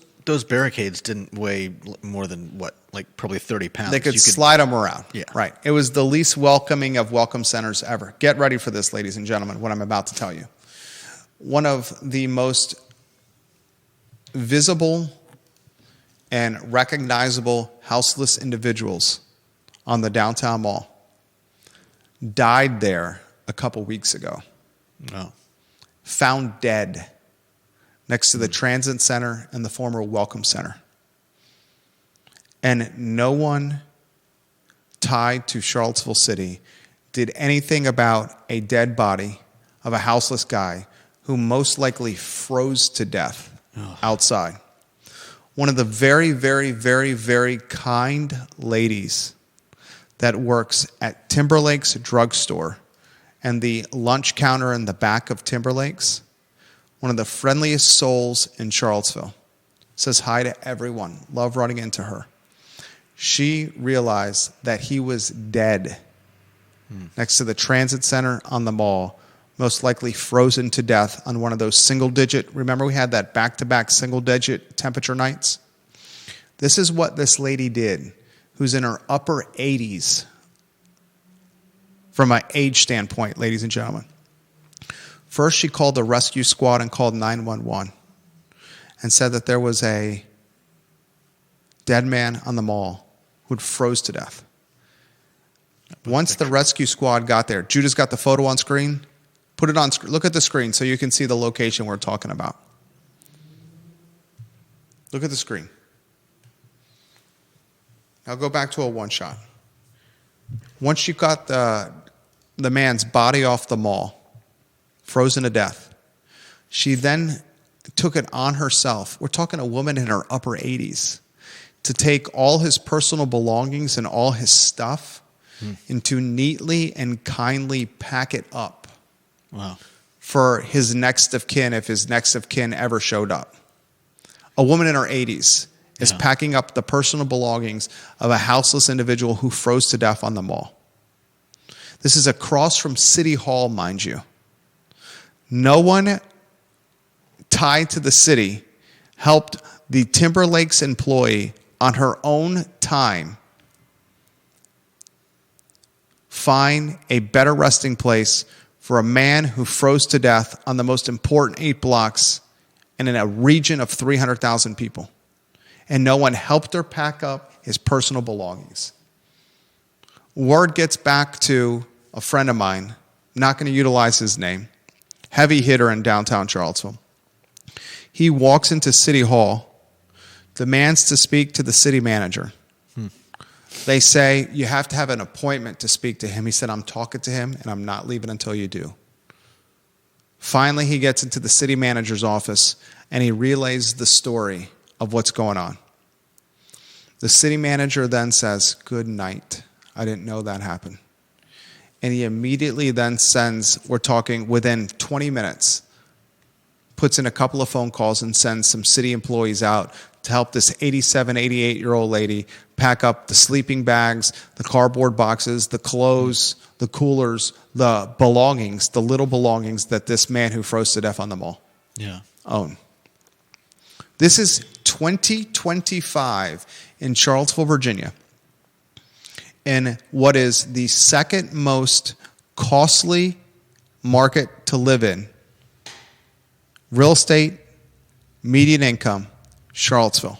barricades didn't weigh more than, what, like probably 30 pounds. They could slide them around. Yeah. Right. It was the least welcoming of welcome centers ever. Get ready for this, ladies and gentlemen, what I'm about to tell you. One of the most visible and recognizable houseless individuals on the downtown mall died there a couple weeks ago. No. Found dead next to the transit center and the former welcome center. And no one tied to Charlottesville City did anything about a dead body of a houseless guy who most likely froze to death outside. One of the very, very, very, very kind ladies that works at Timberlake's drugstore and the lunch counter in the back of Timberlake's, one of the friendliest souls in Charlottesville, says hi to everyone. Love running into her. She realized that he was dead next to the transit center on the mall, most likely frozen to death on one of those single-digit, remember we had that back-to-back single-digit temperature nights? This is what this lady did, who's in her upper 80s from an age standpoint, ladies and gentlemen. First, she called the rescue squad and called 911 and said that there was a dead man on the mall who had froze to death. Once the rescue squad got there, Judah's got the photo on screen. Put it on screen. Look at the screen so you can see the location we're talking about. Look at the screen. Now go back to a one shot. Once you got the man's body off the mall, frozen to death, she then took it on herself. We're talking a woman in her upper 80s to take all his personal belongings and all his stuff and to neatly and kindly pack it up. Wow. For his next of kin, if his next of kin ever showed up. A woman in her 80s is packing up the personal belongings of a houseless individual who froze to death on the mall. This is across from City Hall, mind you. No one tied to the city helped the Timberlake's employee on her own time find a better resting place for a man who froze to death on the most important 8 blocks and in a region of 300,000 people. And no one helped her pack up his personal belongings. Word gets back to a friend of mine, not going to utilize his name, heavy hitter in downtown Charlottesville. He walks into City Hall, demands to speak to the city manager. They say, you have to have an appointment to speak to him. He said, I'm talking to him, and I'm not leaving until you do. Finally, he gets into the city manager's office, and he relays the story of what's going on. The city manager then says, good night. I didn't know that happened. And he immediately then sends, we're talking within 20 minutes, puts in a couple of phone calls and sends some city employees out to help this 87, 88-year-old lady pack up the sleeping bags, the cardboard boxes, the clothes, the coolers, the belongings, the little belongings that this man who froze to death on the mall owned. This is 2025 in Charlottesville, Virginia, in what is the second most costly market to live in. Real estate, median income, Charlottesville.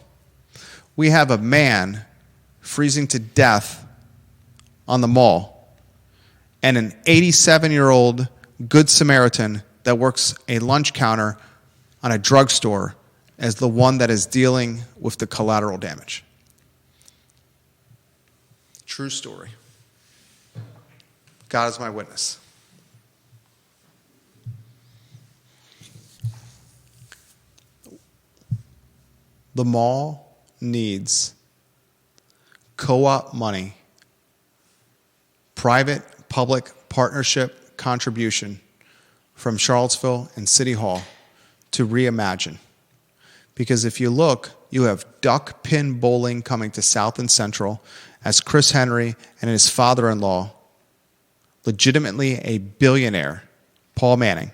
We have a man freezing to death on the mall and an 87-year-old Good Samaritan that works a lunch counter on a drugstore as the one that is dealing with the collateral damage. True story. God is my witness. The mall needs co-op money, private-public partnership contribution from Charlottesville and City Hall to reimagine. Because if you look, you have duck pin bowling coming to South and Central as Chris Henry and his father-in-law, legitimately a billionaire, Paul Manning,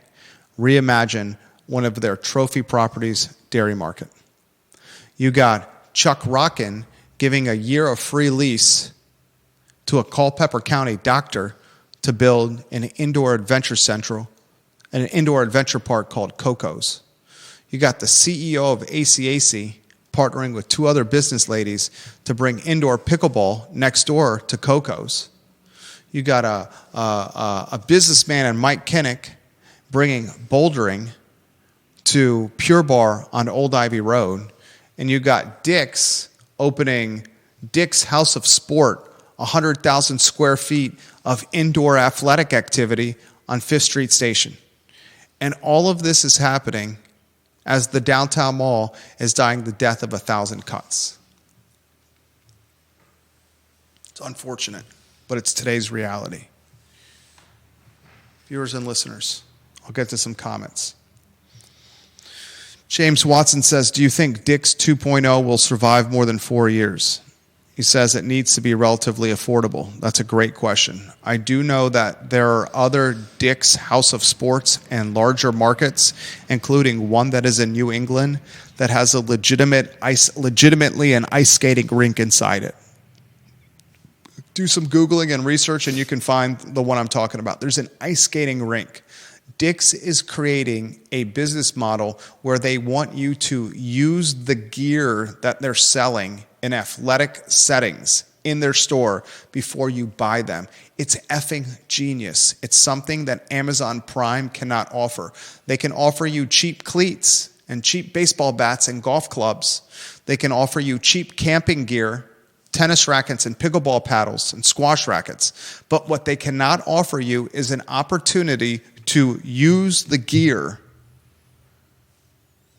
reimagine one of their trophy properties, Dairy Market. You got Chuck Rockin giving a year of free lease to a Culpeper County doctor to build an indoor adventure park called CoCo's. You got the CEO of ACAC partnering with two other business ladies to bring indoor pickleball next door to CoCo's. You got a businessman in Mike Kinnick bringing bouldering to Pure Bar on Old Ivy Road. And you got Dick's opening Dick's House of Sport, 100,000 square feet of indoor athletic activity on Fifth Street Station. And all of this is happening as the downtown mall is dying the death of 1,000 cuts. It's unfortunate, but it's today's reality. Viewers and listeners, I'll get to some comments. James Watson says, do you think Dick's 2.0 will survive more than 4 years? He says it needs to be relatively affordable. That's a great question. I do know that there are other Dick's House of Sports and larger markets, including one that is in New England that has a legitimately an ice skating rink inside it. Do some Googling and research and you can find the one I'm talking about. There's an ice skating rink. Dick's is creating a business model where they want you to use the gear that they're selling in athletic settings in their store before you buy them. It's effing genius. It's something that Amazon Prime cannot offer. They can offer you cheap cleats and cheap baseball bats and golf clubs. They can offer you cheap camping gear, tennis rackets and pickleball paddles and squash rackets. But what they cannot offer you is an opportunity to use the gear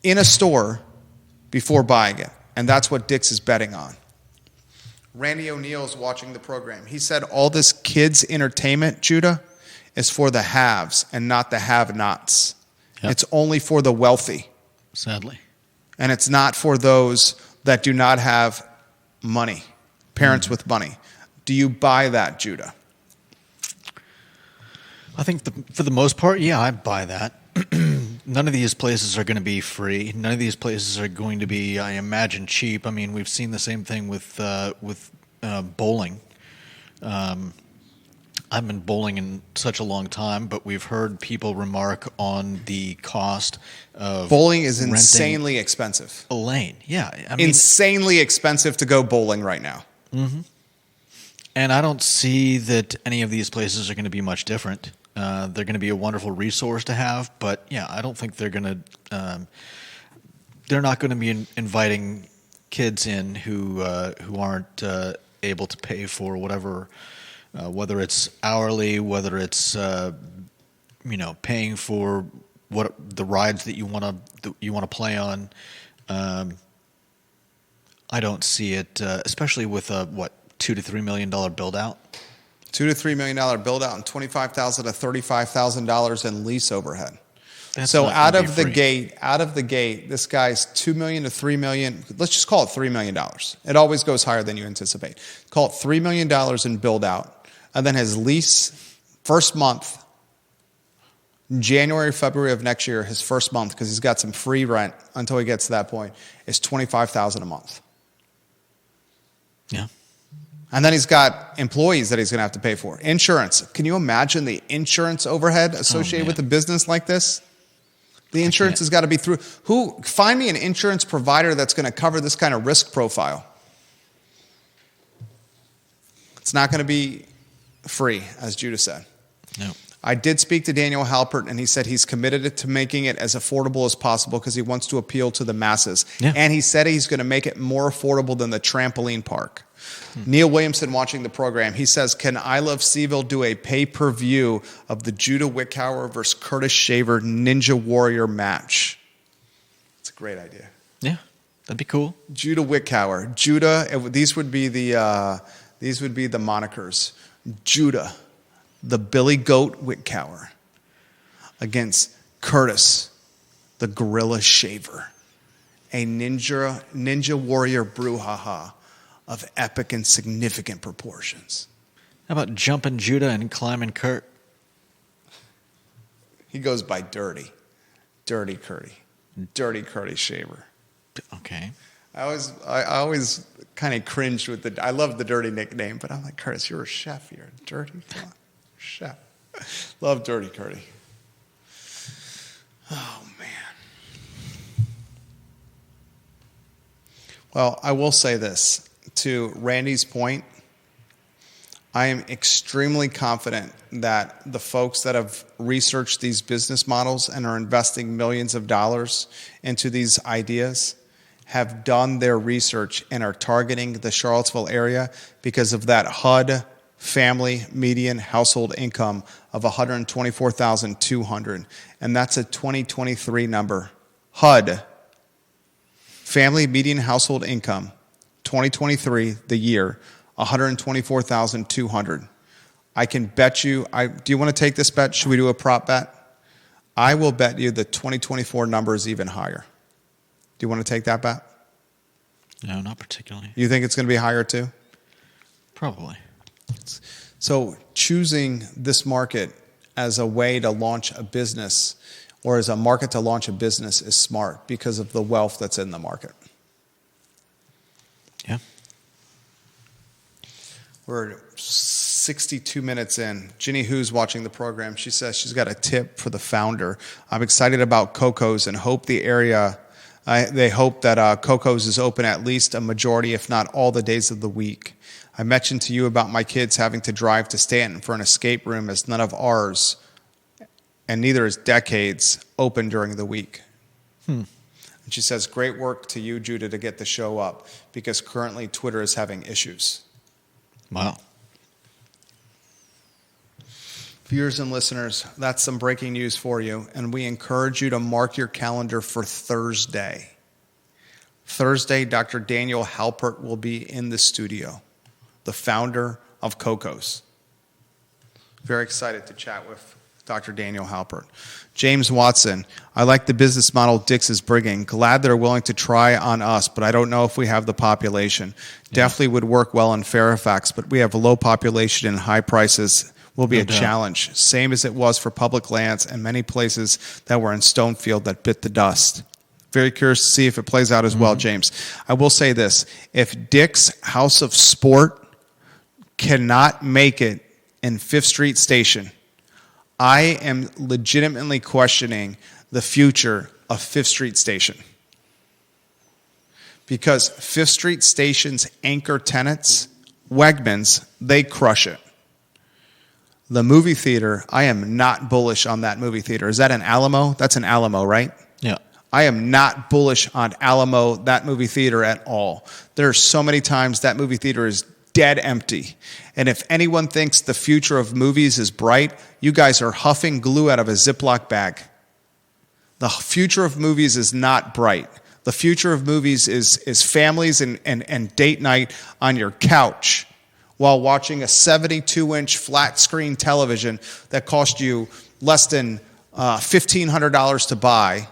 in a store before buying it. And that's what Dick's is betting on. Randy O'Neill is watching the program. He said all this kids' entertainment, Judah, is for the haves and not the have-nots. Yep. It's only for the wealthy. Sadly. And it's not for those that do not have money, parents with money. Do you buy that, Judah? I think for the most part, yeah, I buy that. None of these places are going to be free. None of these places are going to be, I imagine, cheap. I mean, we've seen the same thing with bowling. I've been bowling in such a long time, but we've heard people remark on the cost of bowling is insanely expensive. A lane, yeah, I mean, insanely expensive to go bowling right now. Mm-hmm. And I don't see that any of these places are going to be much different. They're going to be a wonderful resource to have, but yeah, I don't think they're going to. They're not going to be inviting kids in who aren't able to pay for whatever, whether it's hourly, whether it's paying for what the rides that you want to play on. I don't see it, especially with a $2 to $3 million build out. $2 to $3 million build out and $25,000 to $35,000 in lease overhead. So out of the gate, this guy's $2 million to $3 million. Let's just call it $3 million. It always goes higher than you anticipate. Call it $3 million in build out, and then his lease first month, January, February of next year, his first month, because he's got some free rent until he gets to that point, is $25,000 a month. Yeah. And then he's got employees that he's going to have to pay for. Insurance. Can you imagine the insurance overhead associated with a business like this? The insurance has got to be through. Find me an insurance provider that's going to cover this kind of risk profile. It's not going to be free, as Judah said. No. I did speak to Daniel Halpert, and he said he's committed to making it as affordable as possible because he wants to appeal to the masses. Yeah. And he said he's going to make it more affordable than the trampoline park. Neil Williamson watching the program, he says, can I Love CVille do a pay-per-view of the Judah Wickhauer versus Curtis Shaver Ninja Warrior match? It's a great idea. Yeah, that'd be cool. Judah Wickhauer. Judah, these would be the monikers. Judah, the Billy Goat Wickhauer. against Curtis, the gorilla shaver, a ninja warrior brouhaha of epic and significant proportions. How about jumping Judah and climbing Kurt? He goes by Dirty Curdy shaver. Okay. I always kind of cringed with I love the Dirty nickname, but I'm like, Curtis, you're a chef. You're a dirty chef. Love Dirty Curdy. Oh, man. Well, I will say this. To Randy's point, I am extremely confident that the folks that have researched these business models and are investing millions of dollars into these ideas have done their research and are targeting the Charlottesville area because of that HUD family median household income of $124,200, and that's a 2023 number. HUD, family median household income, 2023, the year, $124,200. I can bet you. Do you want to take this bet? Should we do a prop bet? I will bet you the 2024 number is even higher. Do you want to take that bet? No, not particularly. You think it's going to be higher too? Probably. So choosing this market as a way to launch a business or as a market to launch a business is smart because of the wealth that's in the market. Yeah. We're 62 minutes in. Ginny, who's watching the program, she says she's got a tip for the founder. I'm excited about CoCo's and hope the area, they hope that CoCo's is open at least a majority, if not all the days of the week. I mentioned to you about my kids having to drive to Stanton for an escape room as none of ours, and neither is Decades, open during the week. And she says, great work to you, Judah, to get the show up because currently Twitter is having issues. Wow. Viewers and listeners, that's some breaking news for you, and we encourage you to mark your calendar for Thursday. Thursday, Dr. Daniel Halpert will be in the studio, the founder of CoCo's. Very excited to chat with Dr. Daniel Halpert. James Watson, I like the business model Dix is bringing. Glad they're willing to try on us, but I don't know if we have the population. Yeah. Definitely would work well in Fairfax, but we have a low population and high prices will be a challenge. Same as it was for public lands and many places that were in Stonefield that bit the dust. Very curious to see if it plays out as well, James. I will say this. If Dick's House of Sport cannot make it in 5th Street Station, I am legitimately questioning the future of 5th Street Station. Because 5th Street Station's anchor tenants, Wegmans, they crush it. The movie theater, I am not bullish on that movie theater. Is that an Alamo? That's an Alamo, right? Yeah. I am not bullish on Alamo, that movie theater at all. There are so many times that movie theater is dead empty. And if anyone thinks the future of movies is bright, you guys are huffing glue out of a Ziploc bag. The future of movies is not bright. The future of movies is families and date night on your couch while watching a 72-inch flat screen television that cost you less than $1,500 to buy.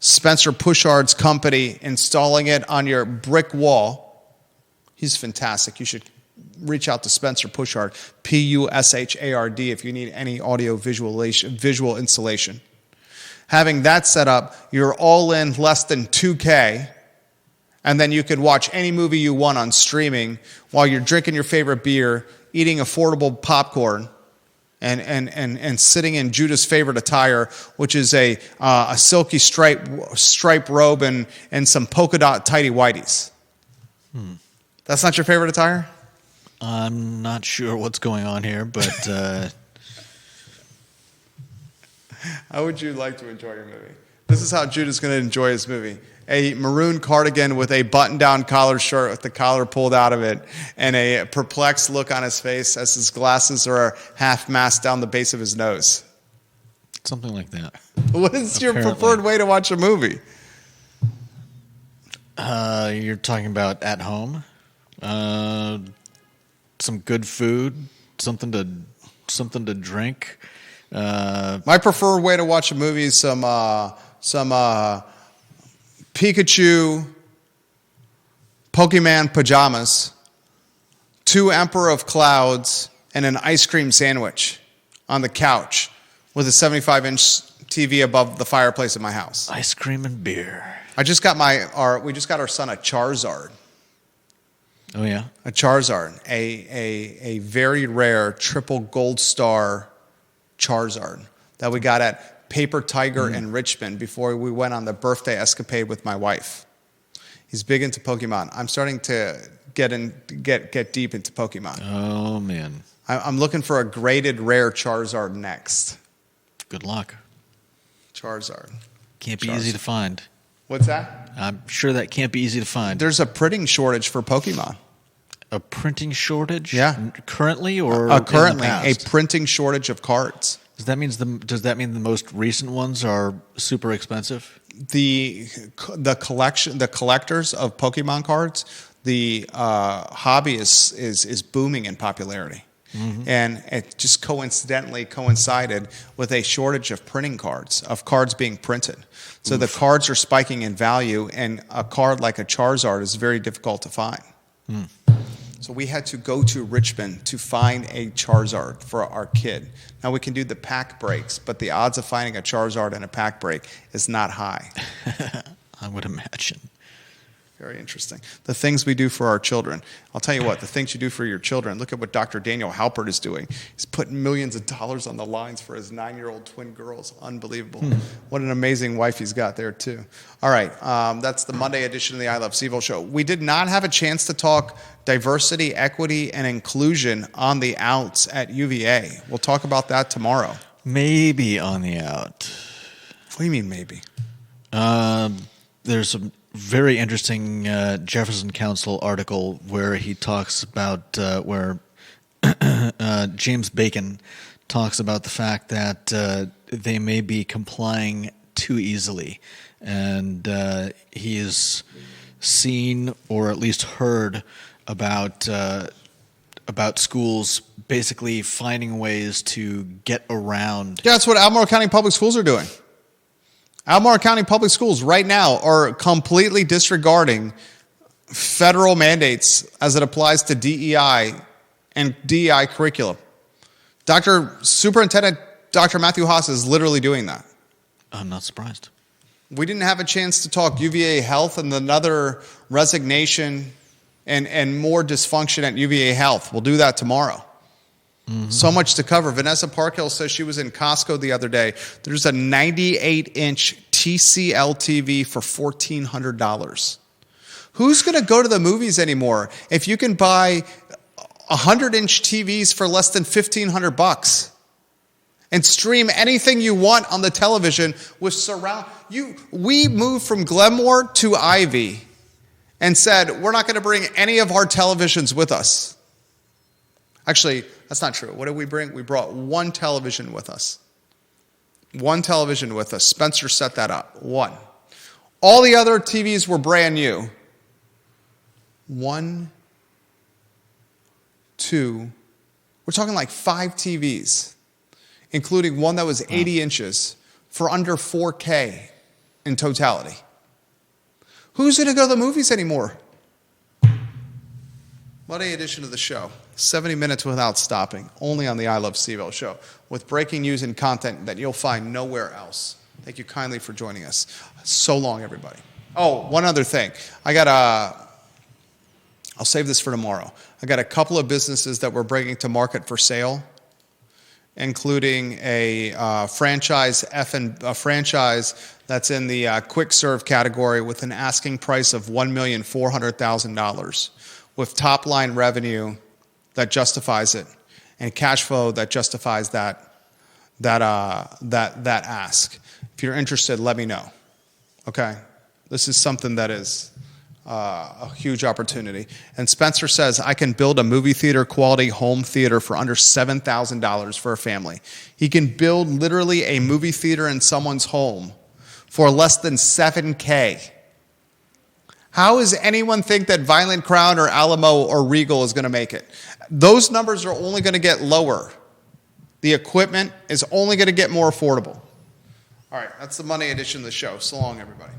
Spencer Pushard's company installing it on your brick wall. He's fantastic. You should reach out to Spencer Pushard, Pushard, if you need any audio visual installation. Having that set up, you're all in less than $2,000, and then you could watch any movie you want on streaming while you're drinking your favorite beer, eating affordable popcorn, and sitting in Judah's favorite attire, which is a silky stripe robe and some polka dot tighty whities. That's not your favorite attire? I'm not sure what's going on here, but how would you like to enjoy your movie? This is how Judah's going to enjoy his movie. A maroon cardigan with a button-down collar shirt with the collar pulled out of it, and a perplexed look on his face as his glasses are half-mast down the base of his nose. Something like that. What is your preferred way to watch a movie? You're talking about at home? Some good food, something to drink, My preferred way to watch a movie is some Pikachu Pokemon pajamas, 2 Emperor of Clouds, and an ice cream sandwich on the couch with a 75-inch TV above the fireplace at my house. Ice cream and beer. We just got our son a Charizard. Oh yeah, A Charizard, a very rare triple gold star Charizard that we got at Paper Tiger in Richmond before we went on the birthday escapade with my wife. He's big into Pokemon. I'm starting to get deep into Pokemon. Oh man, I'm looking for a graded rare Charizard next. good luck. Charizard. Can't be easy to find. What's that? I'm sure that can't be easy to find. There's a printing shortage for Pokemon. A printing shortage? Yeah. Currently or currently in the a past? printing shortage of cards. Does that mean the most recent ones are super expensive? The collectors of Pokemon cards, the hobby is booming in popularity. Mm-hmm. And it just coincidentally coincided with a shortage of printing cards, of cards being printed. So the cards are spiking in value, and a card like a Charizard is very difficult to find. Mm. So we had to go to Richmond to find a Charizard for our kid. Now we can do the pack breaks, but the odds of finding a Charizard in a pack break is not high. I would imagine. Very interesting. The things we do for our children. I'll tell you what, the things you do for your children, look at what Dr. Daniel Halpert is doing. He's putting millions of dollars on the lines for his 9-year-old twin girls. Unbelievable. What an amazing wife he's got there, too. All right, that's the Monday edition of the I Love CVille Show. We did not have a chance to talk diversity, equity, and inclusion on the outs at UVA. We'll talk about that tomorrow. Maybe on the out. What do you mean, maybe? There's some very interesting Jefferson Council article where he talks about where James Bacon talks about the fact that they may be complying too easily, and he has seen or at least heard about schools basically finding ways to get around. Yeah, that's what Albemarle County Public Schools are doing. Albemarle County Public Schools right now are completely disregarding federal mandates as it applies to DEI and DEI curriculum. Superintendent Dr. Matthew Haas is literally doing that. I'm not surprised. We didn't have a chance to talk UVA Health and another resignation and more dysfunction at UVA Health. We'll do that tomorrow. Mm-hmm. So much to cover. Vanessa Parkhill says she was in Costco the other day. There's a 98-inch TCL TV for $1,400. Who's going to go to the movies anymore if you can buy 100-inch TVs for less than $1,500 and stream anything you want on the television with surround? We moved from Glenmore to Ivy and said we're not going to bring any of our televisions with us. Actually, that's not true. What did we bring? We brought one television with us. One television with us. Spencer set that up. One. All the other TVs were brand new. 1, 2. We're talking like 5 TVs, including one that was 80 inches for under $4K in totality. Who's going to go to the movies anymore? Monday edition of the show. 70 minutes without stopping, only on the I Love CVille Show, with breaking news and content that you'll find nowhere else. Thank you kindly for joining us. So long, everybody. Oh, one other thing. I'll save this for tomorrow. I got a couple of businesses that we're bringing to market for sale, including a franchise that's in the quick serve category with an asking price of $1,400,000, with top line revenue that justifies it, and cash flow that justifies that ask. If you're interested, let me know. Okay, this is something that is a huge opportunity. And Spencer says I can build a movie theater quality home theater for under $7,000 for a family. He can build literally a movie theater in someone's home for less than $7K. How does anyone think that Violent Crown or Alamo or Regal is going to make it? Those numbers are only going to get lower. The equipment is only going to get more affordable. All right, that's the Monday edition of the show. So long, everybody.